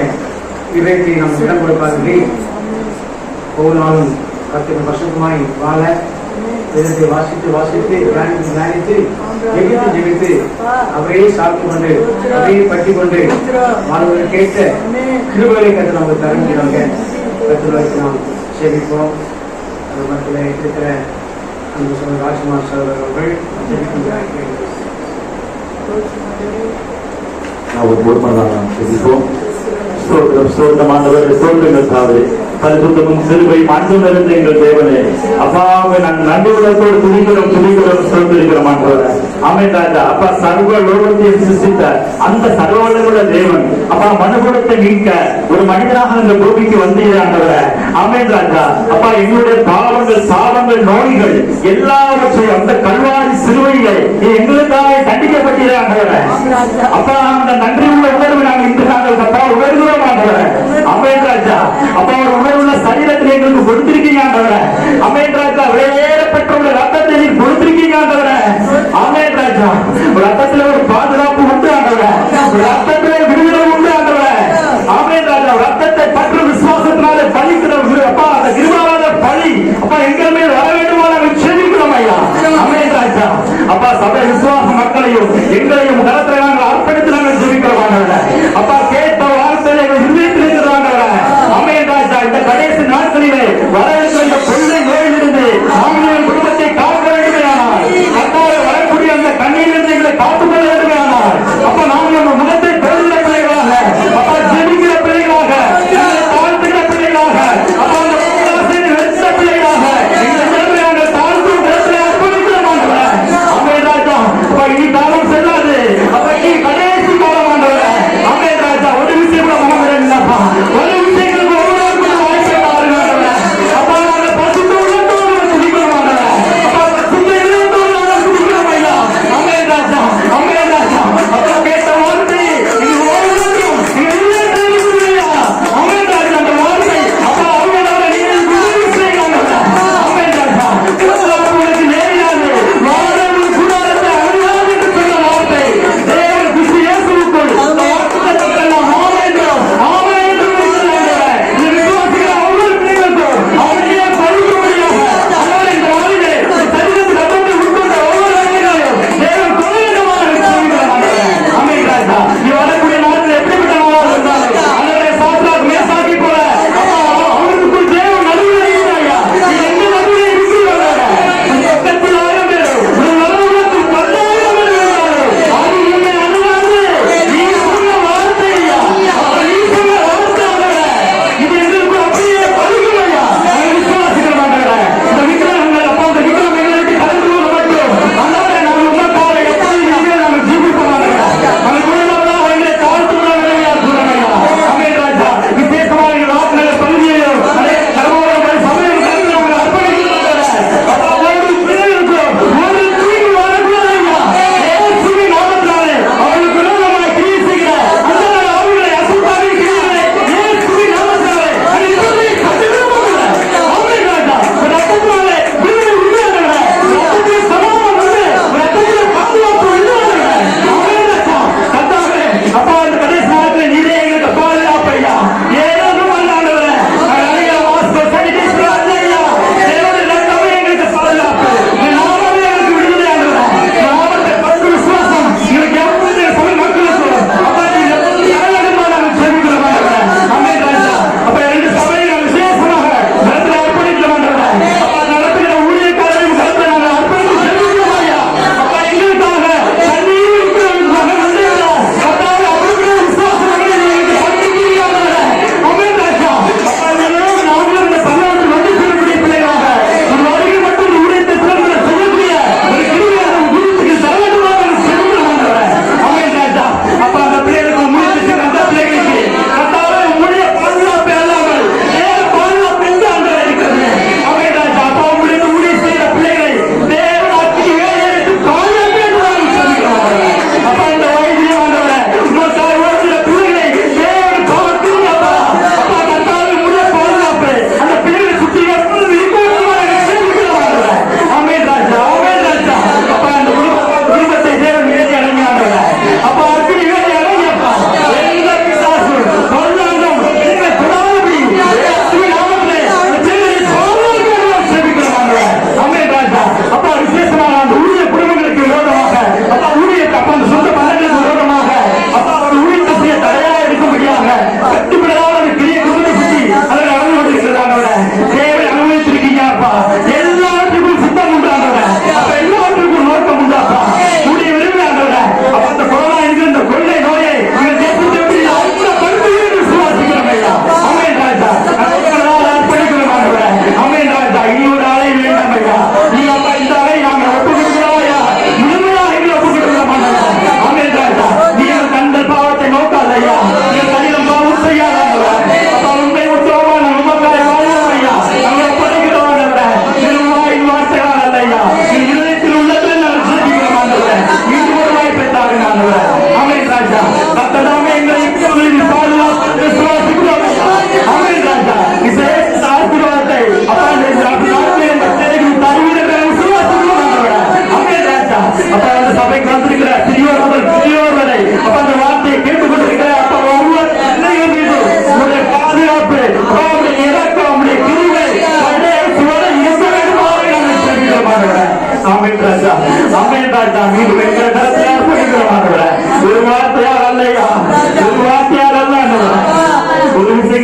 இதயத்தை நாம் இடம் கொடுக்காதபடி ஒவ்வொரு நாளும் கர்த்தருக்கு பரிசுத்தமாய் வாழ வேதத்தை வாசித்து தியானித்து ஜெபித்து அவரையே சாப்பிட்டு கொண்டு அவரையே பற்றி கொண்டு வாழ்வதை கேட்ட கிருபைகளை கற்று நமக்கு தருகிறாங்க. கர்த்தருக்கு நாம் சேமிப்போம். அது மத்தியில் இருக்கிற அந்த ராஜ்குமார் சார் அவர்கள் பரிசுத்தமும் சிலுவை மண்ணும் இருந்த எங்கள் தேவனே, அப்பாவை நாங்கள் நன்றி உள்ளத்தோடு துணிக்கிறோம் சொல்லிருக்கிறோம் ஆண்டவரே. ஆமென் ராஜா. அப்பா சர்வ லோகத்தையும் சிருஷ்டித்த அந்த சர்வவல்லமுள்ள தேவன் அப்பா மனுகுலத்தை மீட்க ஒரு மனிதனாக இந்த பூமிக்கு வந்தீர் ஆண்டவரே. ஆமென் ராஜா. அப்பா எங்களுடைய பாவங்கள் சாபங்கள் நோய்கள் எல்லாவற்றையும் அந்த கல்வாரி சிலுவையிலே எங்களுக்காக தண்டிக்கப்பட்டீர் ஆண்டவரே. அப்பா அந்த நன்றி உள்ள உணர்வு நாங்கள் இன்று நாங்கள் அப்பா உணர்கிறோம் ஆண்டவரே. ஆமென் ராஜா. அப்பா உள்ள சரீரத்தில் எங்களுக்கு கொடுத்திருக்கீங்க ஆண்டவரே. ஆமென் ராஜா. வெளியேறப்பட்ட உள்ள ரத்தத்தை நீர் கொடுத்திருக்கீங்க ஆண்டவரே. ஆமென் ராஜா. ரத்தத்தில் ஒரு பாதுகாப்பு உண்டு ஆண்டவரே. ரத்தத்திலே விடுதலை உண்டு ஆண்டவரே. ஆமென் ராஜா. ரத்தத்தை பற்று விசுவாசத்தினாலே பலிக்கிற அப்பா அந்த கிருபாவாத பலி அப்பா எங்கள் மேல் வர வேண்டுமா நாங்கள் செபிக்கிறோம் ஐயா. ஆமென் ராஜா. அப்பா சபை விசுவாச மக்களையும் எங்களையும் கரத்தில் நாங்கள் அர்ப்பணித்து நாங்கள் ஜெபிக்கிறோம் ஆண்டவரே. அப்பா கேட்ட வார்த்தையை எங்கள் இதயத்தில் இருக்கிறது ஆண்டவரே. ஆமென் ராஜா. இந்த கடைசி நாட்களிலே வர இருக்கிற இந்த கொள்ளை நோயிலிருந்து நாங்கள் குடும்பத்தை காக்க வேண்டுமையானால் கட்டாய வரக்கூடிய அந்த கண்ணீரிலிருந்து எங்களை காத்துக்கொள்ள வேண்டுமையானால் அப்ப நாங்கள் நம்ம முகத்தை தோல்விய பிள்ளைகளாக அப்பா ஜெபிக்கிற பிள்ளைகளாக தாழ்த்துகிற பிள்ளைகளாக அப்பா அந்த வெற்ற பிள்ளைகளாக எங்கள் நிலைமை நாங்கள் தாழ்த்தும் இடத்திலே அர்ப்பணிக்கிறோம் ஆண்டவரே. ஆமென் ராஜா. அப்ப இனி காலம் செல்லாது. அப்ப இனி கடைசி காலம் ஆண்டவரே. ஆமென் ராஜா. ஒரு விஷயம் கூட மனம் இல்லப்பா. ஒரு விஷயங்களுக்கு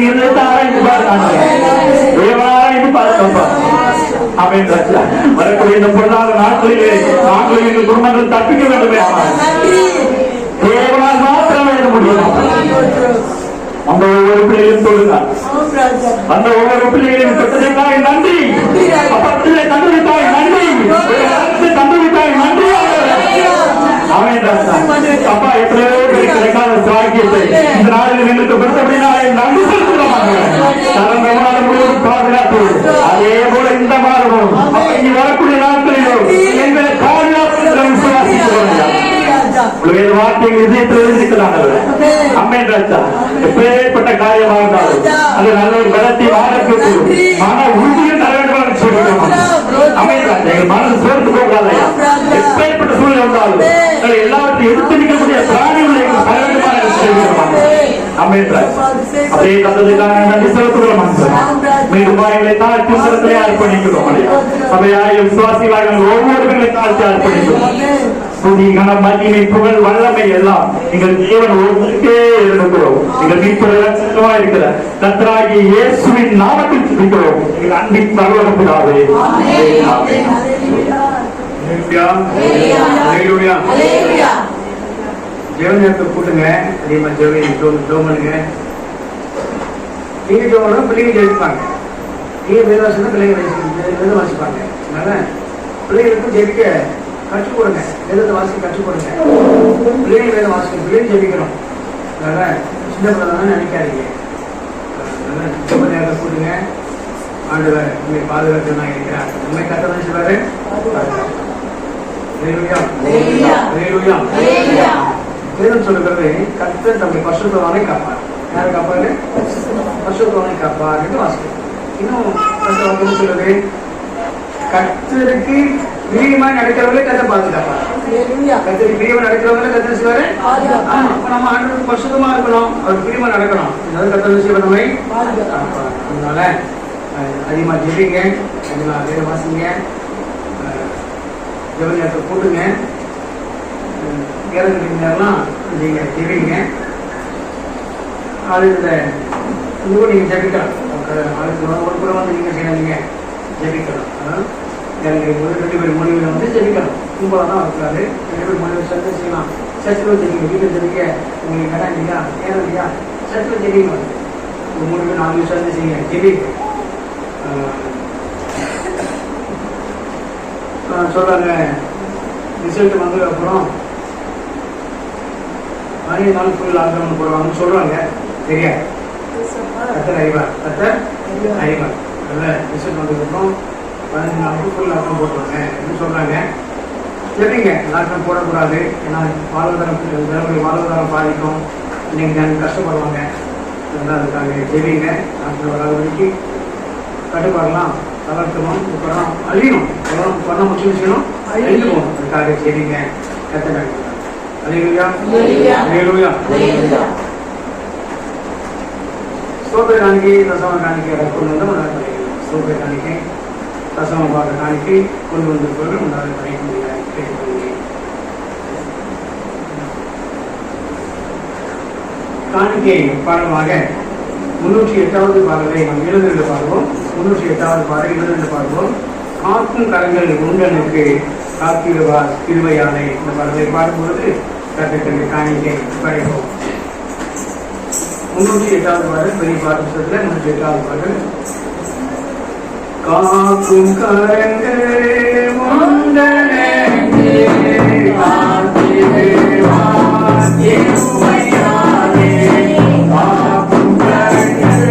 இருந்ததை ஆராய்ந்து பாருங்க. ஆராய்ந்து பாருங்கப்பா. ஆமென் ராஜா. வரக்கூடிய இந்த பொருளாதார நாட்களிலே நாங்கள் எங்கள் குடும்பங்கள் தப்பிக்க வேண்டுமே. தேவனால் மாத்திரம் எழுத முடியும். அந்த ஒவ்வொரு பிள்ளைகளையும் சொல்லுங்க. அந்த ஒவ்வொரு பிள்ளைகளையும் பெற்றதற்காக நன்றி. அப்பத்திலே தந்துவிட்டாய் நன்றி. தந்துவிட்டாய் நன்றி. ஆமென் ராஜா. அப்பா எத்தனையோ பேர் கிடைக்காத சாக்கியத்தை இந்த நாளில் எங்களுக்கு கொடுத்தபடினாலே நன்றி செலுத்துகிறோம். தரங்கமான முழுவதும் பாதுகாப்பு. அதே போல இந்த மாதமும் இனி வரக்கூடிய நாட்களிலும் எங்களை பாதுகாப்பு விசுவாசிக்கிறோம். வார்த்தைகள் இதயத்தில் எழுதிக்கலாம். அம்மேன் ராஜா. எப்பேற்பட்ட காரியமாக இருந்தாலும் அது நல்ல ஒரு பலத்தை வாழக்கூட்டு மன உறுதியை தர வேண்டும் சொல்கிறோம். அம்மேன் ராஜா. எங்கள் மனது சோர்ந்து போகாதையா. எப்பேற்பட்ட சூழ்நிலை இருந்தாலும் எல்லாவற்றையும் எடுத்து நிற்கக்கூடிய பிராணிகளை எங்கள் தர வேண்டுமான சொல்கிறோம். அம்மேன் ராஜா. அப்படியே தந்ததுக்காக நன்றி செலுத்துகிறோம். மீண்டும் எங்களை தாழ்த்தி சிறத்திலே அர்ப்பணிக்கிறோம். அவையாய விசுவாசிகளாக ஒவ்வொருவர்களை தாழ்த்தி அர்ப்பணிக்கிறோம். துதி கனம் மகிமை புகழ் வல்லமை எல்லாம் எங்கள் தேவன் ஒருவருக்கே இருக்கிறோம். எங்கள் மீட்புமா இருக்கிற கர்த்தராகிய இயேசுவின் நாமத்தில் துதிக்கிறோம். எங்கள் அன்பின் பரலோக பிதாவே. ஜெவனத்தை கூட்டுங்க. அதே மாதிரி ஜோமனுங்க. நீங்க ஜோமனும் பிள்ளைங்க ஜெயிப்பாங்க. நீங்க வேதவாசம் பிள்ளைங்க வேதம் வாசிப்பாங்க. அதனால பிள்ளைகளுக்கும் ஜெயிக்க கற்றுக் கொடுங்க. வேதத்தை வாசிக்க கற்றுக் கொடுங்க. பிள்ளைங்க வேதம் வாசிக்கணும். பிள்ளைங்க ஜெயிக்கணும். அதனால சின்ன பிள்ளை நினைக்காதீங்க. அதனால ஜெவனத்தை கூட்டுங்க. ஆண்டவர் உண்மை பாதுகாத்து நான் இருக்கிறேன். உண்மை கத்ததான் சொல்றாரு. வேதம் சொல்லுகிறது கர்த்தர் தம்முடைய பரிசுத்தவானை காப்பார். யாரை காப்பாரு? பரிசுத்தவானை காப்பார் என்று வாசிக்கிறோம். இன்னும் கர்த்தர் சொல்லுது கர்த்தருக்கு பிரியமாய் நடக்கிறவர்களே கர்த்தர் பாதுகாப்பார். கர்த்தருக்கு பிரியமா நடக்கிறவங்களே கர்த்தர் செய்வாரு. நம்ம ஆண்டவருக்கு பரிசுத்தமா இருக்கணும். அவர் பிரியமா நடக்கணும். அதாவது கர்த்தர் செய்வார் நம்மை பாதுகாப்பார். அதனால அதிகமா ஜெபிங்க. அதிகமா வேத வாசிங்க. ஜெபத்தை போட்டுங்க. நேரம் நீங்க ஜெபிங்க. அதுல இன்னும் நீங்க ஜெபிக்கலாம். ஒரு கூட வந்து நீங்க செய்யறீங்க ஜெபிக்கலாம். எனக்கு 2 பேர் மொழிகள் வந்து ஜெபிக்கலாம். கும்பலாம் தான் இருக்காது. 2 பேர் மொழிகள் சேர்த்து செய்யலாம். சர்ச்சில் ஜெபிங்க. வீட்டில் ஜெபிக்க உங்களுக்கு இடம் இல்லையா? நேரம் இல்லையா? சர்ச்சில் ஜெபிங்க. 3 பேர் 4 பேர் சேர்ந்து செய்யுங்க. ஜெபிங்க. சொல்றாங்க ரிசல்ட் வந்து அப்புறம் 5 நாள் ஃபுல் லாக்டவுன் போடுவாங்கன்னு சொல்றாங்க. தெரியாது. கத்தர் அறிவார். அதில் ரிசல்ட் வந்ததுக்கப்புறம் 15 நாள் ஃபுல் லாக்டவுன் போட்டுருவாங்க அப்படின்னு சொல்றாங்க. சரிங்க, லாக்டவுன் போடக்கூடாது. ஏன்னா வாழ்வாதாரம் பாதிக்கும். இன்னைக்கு நான் கஷ்டப்படுவாங்க. அதனால் அதுக்காக ஜெபிங்க. லாக்டவுன் வராத வரைக்கும் கட்டுப்பாடலாம் தளர்த்தணும். அப்புறம் அழியணும். பண்ண முக்கியம் செய்யணும். அழிஞ்சுவோம். அதுக்காக ஜெபிங்க. கத்தர் ஸ்தோத்திர காணிக்கை தசம காணிக்கை கொண்டு வந்து முன்னாடி ஸ்தோத்திர காணிக்கை தசம பாக காணிக்கை கொண்டு வந்திருப்பவர்கள் முன்னாடி பண்ணிக்க முடியாது. காணிக்கை பாடமாக 308வது பாடலை நாம் 72 பாடுவோம். 308வது பாடல் 72 பாடுவோம். காக்கும் கரங்கள் உண்டனுக்கு காத்திடுவார் திருவையானை. இந்த பாடலை பாடும்பொழுது கட்டத்திற்கு காணிக்கை படைப்போம். 308வது பாடல் பெரிய பாட்டு புத்தகத்தில் 308வது பாடல். காக்கும் கரங்கள் உண்டனுக்கு காத்திடுவார் திருவையானை. காக்கும் கரங்கள்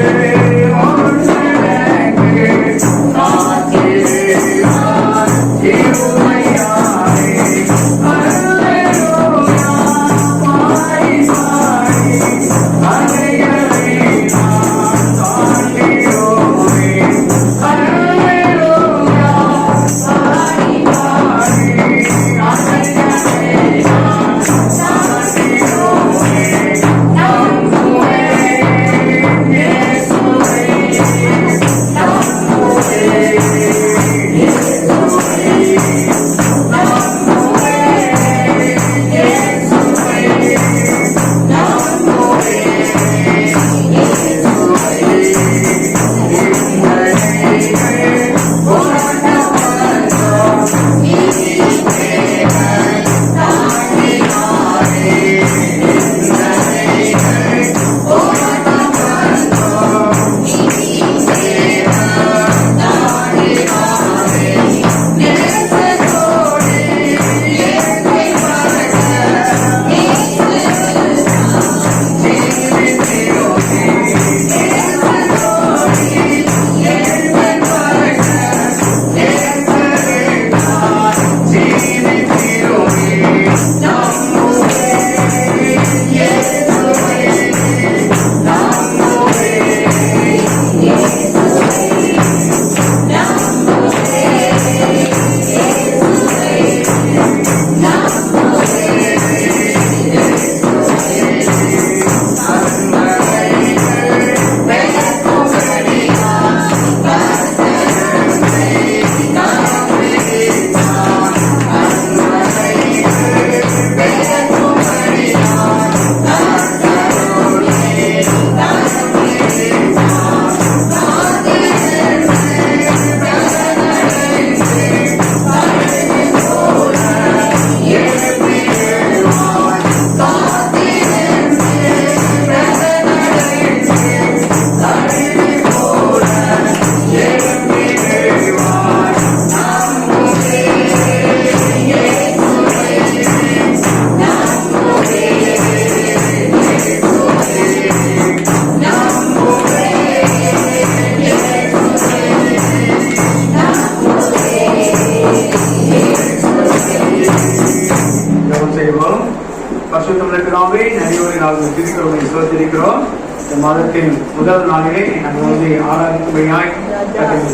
நாங்கள் திருக்கிறோம் சோதரிக்கிறோம். இந்த மாதத்தின் முதல் நாளிலே நாங்கள் வந்து ஆராய்ச்சியாய்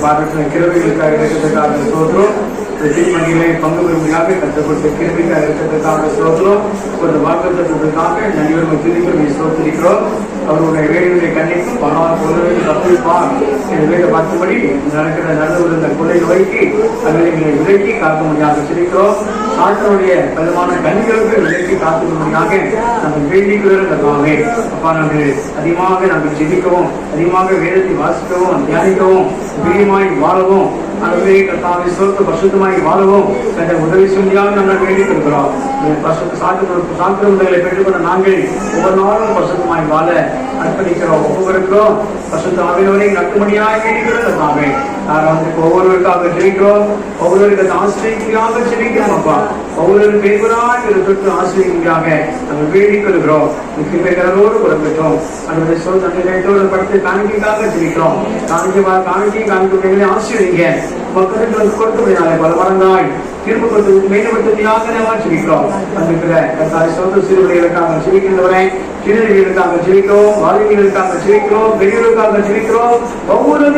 பாராட்டின கிருபைகளுக்காக இருக்கிறதுக்காக சோதரும். திருமணிகளை பங்கு பெறுமையாக கற்றுக்கொடுத்த கிருபைக்காக இருக்கிறதுக்காக சோதரும். ஒரு வாக்குத்தத்துக்காக நன்றியோடு திருக்கிறோம் சோதரிக்கிறோம். அவருடைய வேலைகளை கண்டிக்கும் பணம் கொள்ளையை தப்பிப்பார் என்று வேலை பார்த்தபடி நடக்கிற நல்ல இந்த கொள்ளை நோய்க்கு அவைகளை விலக்கி காக்க முடியாத சிரிக்கிறோம். நாட்டினுடைய பலமான கண்களுக்கு விலக்கி காக்கும்படியாக நாங்கள் வேண்டிக்கிறோமே. அப்பா நாங்கள் அதிகமாக நாங்கள் ஜெபிக்கவும் அதிகமாக வேதத்தை வாசிக்கவும் தியானிக்கவும் பிரியமாய் வாழவும் அதுவே கர்த்தாவை சோர்த்து பரிசுத்தமாய் வாழவும் உதவி செய்யாமல் நாங்கள் வேண்டிக் கொள்கிறோம். சாத்திரங்களை பெற்றுக்கொண்ட நாங்கள் ஒவ்வொரு நாளும் பரிசுத்தமாய் வாழ அர்ப்பணிக்கிறோம் ஒவ்வொருக்கிறோம். பரிசுத்த ஆவியோரை நட்டுமணியாய் வேண்டிக்கிறோம். நாங்கள் வந்து ஒவ்வொருவருக்காக ஜெபிக்கிறோம். ஒவ்வொருவருக்கு ஆசிரியர்களாக ஜெபிக்கிறோம். அப்பா ஒவ்வொரு பேராக தொற்று ஆசிரியர்களாக நாங்கள் வேண்டிக் கொள்கிறோம். முக்கியங்களோடு கொடுக்கிறோம். அந்த சொல் தன்னிலையோடு படுத்து காணிக்கைக்காக ஜெபிக்கிறோம். காணிக்கை ஆசிரியங்க மக்களுக்கு கொடுத்து பல மடங்காய் திரும்ப கொடுத்து மேம்படுத்தியாக ஜெபிக்கிறோம். அந்த சொந்த சிறுவர்களுக்காக ஜெபிக்கின்றவரை சிறுவர்களுக்காக ஜெபிக்கிறோம். வாலிபர்களுக்காக ஜெபிக்கிறோம். பெரியவர்களுக்காக ஜெபிக்கிறோம். ஒவ்வொருவரும்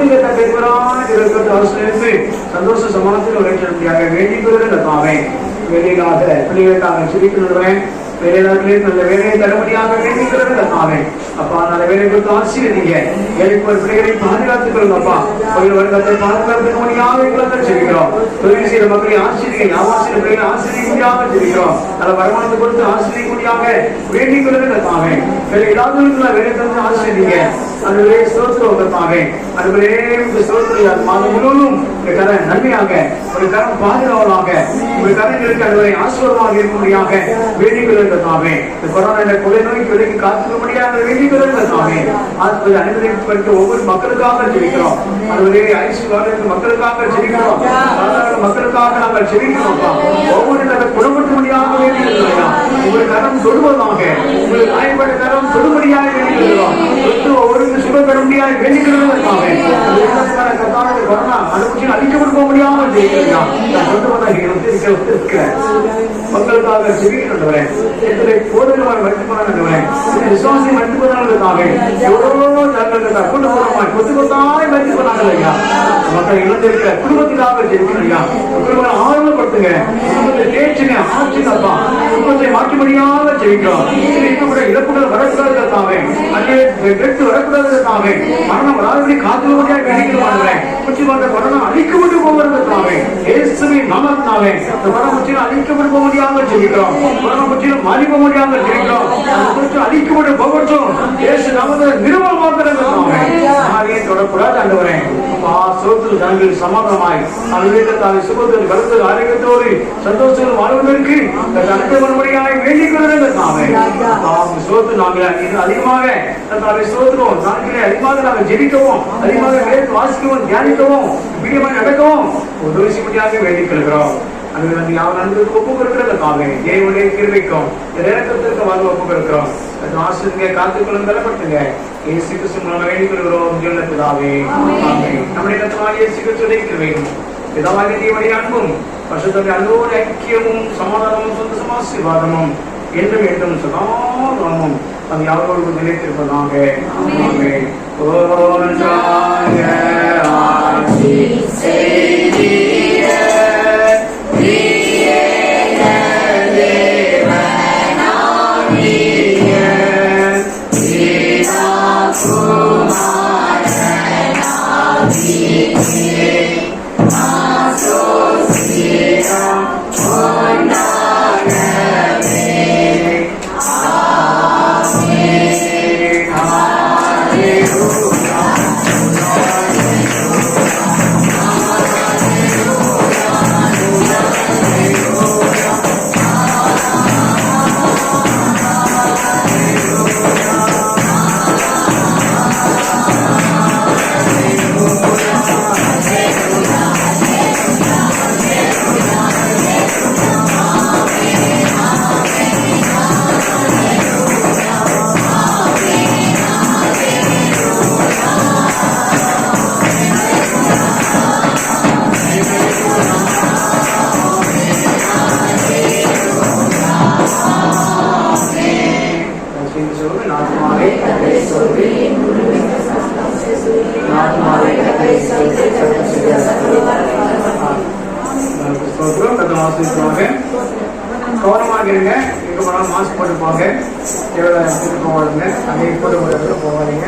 சந்தோஷ சமாளத்தில் உரைச்சடியாக வேண்டிக் கொள்வதற்காக வேலையில்லாத பிள்ளைகளுக்காக ஜெபிக்கின்றவரை வேலையிலே நல்ல வேலையை தரும்படியாக வேண்டிக்கிறதுக்காக அப்பா நல்ல வேலை கொடுத்து ஆசீர்வதிங்க. வேலைக்கு ஒரு பிள்ளைகளை பாதுகாத்துக் கொள்ளுங்க. அப்பா ஒரு வருடத்தை பாதுகாத்துக்கு முடியாத எங்களை ஜெபிக்கிறோம். தொழில் செய்கிற மக்களை ஆசிரியை ஆவாசிய பிள்ளைகளை ஆசிரியை முடியாம ஜெபிக்கிறோம். நல்ல வருமானத்தை கொடுத்து ஆசிரியை முடியாக வேண்டிக் கொள்வதற்காக வேலை இல்லாதவர்களுக்கு வேலை தந்து ஆசிரியங்க. அதுவே சோத்திரவதற்காக அதுவே சோத்திர மாதம் முழுவதும் ஒரு கரம் நன்மையாக ஒரு கரம் பாதுகாவலாக ஒரு கரங்களுக்கு அதுவரை ஆசீர்வாதமாக இருக்கும்படியாக வேண்டிக் கொள்வதற்காக கொரோனா கொலை நோய்க்கு விலைக்கு காத்துக்க முடியாத வேண்டிக் கொள்வதற்காக ஆஸ்பத்திரி அனுமதிக்கப்பட்ட ஒவ்வொரு மக்களுக்காக ஜெபிக்கிறோம். அதுவரை ஐசி மக்களுக்காக ஜெபிக்கிறோம். சாதாரண மக்களுக்காக நாங்கள் ஜெபிக்கிறோம். ஒவ்வொரு குணப்பட்ட முடியாத வேண்டிக் கொள்கிறோம். ஒவ்வொரு கரம் தொடுவதாக உங்களுக்கு காயப்பட்ட கரம் தொடுபடியாக வேண்டிக் கொள்கிறோம். ஒவ்வொரு சுகப்பெருமையாய் வேண்டிக் கொள்வதற்காக கொரோனா அனுபவிச்சு அழிக்கப்பட முடியாமல் மக்களுக்காக ஜெபிக்கின்றவரே போதகமாக மறுத்துப்போனாங்க விசுவாசி மறுத்துப்போனாங்களுக்காக எவ்வளவோ ஜாக்கிரதை கொண்டு போறோமாய் கொத்து கொத்தாய் மறுத்துப்போனாங்க ஐயா. மக்கள் இழந்திருக்கிற குடும்பத்துக்காக ஜெபிக்கணும் ஐயா. குடும்பத்தை ஆர்வப்படுத்துங்க. குடும்பத்தை தேய்ச்சுங்க ஆச்சுங்க. அப்பா குடும்பத்தை மாற்ற முடியாத ஜெபிக்கிறோம். இருக்கக்கூடிய இழப்புகள் வரக்கூடாதுக்காக அங்கே வெட்டு வரக்கூடாதுக்காக மரணம் வராதபடி காத்து முடியாது வேண்டிக்கிறோம். குச்சி பார்த்த கொரோனா அழிக்கப்பட்டு போவதற்காக இயேசுவின் நாமத்தினாலே இந்த கொரோனா முற்றிலும் அழிக்கப்பட்டு போக முடியாமல் ஜெபிக்கிறோம். கொரோனா முற்றிலும் மாறி போக முடியாமல் ஜெபிக்கிறோம். அழிக்கப்பட்டு போகட்டும் இயேசு நாமத்தில் நிர்மலமாக்குறதுக்காக யாரையும் தொடக்கூடாது. ஆண்டவரே சோத்தில் நாங்கள் சமாதானமாய் அலுவலகத்தால் சுகத்தில் கருத்தில் ஆரோக்கியத்தோடு சந்தோஷங்கள் வாழ்வதற்கு அனுப்படியாக வேண்டிக் கொள்வதற்காக சோத்து நாங்கள் அதிகமாக சோத்துவோம். நாட்களே அதிகமாக நாங்கள் ஜெபிக்கவும் அதிகமாக வேறு வாசிக்கவும் தியானிக்கவும் பிரியமாக நடக்கவும் உதவி செய்ய வேண்டிக் கொள்கிறோம். அது வந்து யார் நண்பருக்கு ஒப்பு கொடுக்கிறதுக்காக தேவனுடைய கிருபைக்கும் இறக்கத்திற்கு வாழ்வு ஒப்பு கொடுக்கிறோம். ஆசிரியங்க காத்துக்கொள்ளும் தரப்பட்டுங்க இயேசு கிறிஸ்து மூலம் வேண்டிக் கொள்கிறோம். பிதாவே ஆமென். நம்முடைய கர்த்தராகிய இயேசு கிறிஸ்துவின் கிருபையும் பிதாவாகிய தேவனுடைய அன்பும் பரிசுத்த அன்போடு ஐக்கியமும் சமாதானமும் சந்தோஷமும் ஆசீர்வாதமும் என்றும் என்றும் சதாகாலமும் அது யாரோடு நிலைத்திருப்பதாக. ஆமென். சொல்லுங்க. நாத்மாவே கர்த்தரை ஸ்தோத்திரி. நாத்மாவே கர்த்தரை ஸ்தோத்திரி. ஸ்தோத்திரம். கர்த்தர் ஆசீர்வதிப்பாங்க. கவனமாக இருங்க. எங்க போனாலும் மாஸ்க் போட்டு போங்க. எவ்வளோ போவாதுங்க. அங்கே போட்டு போகாதீங்க.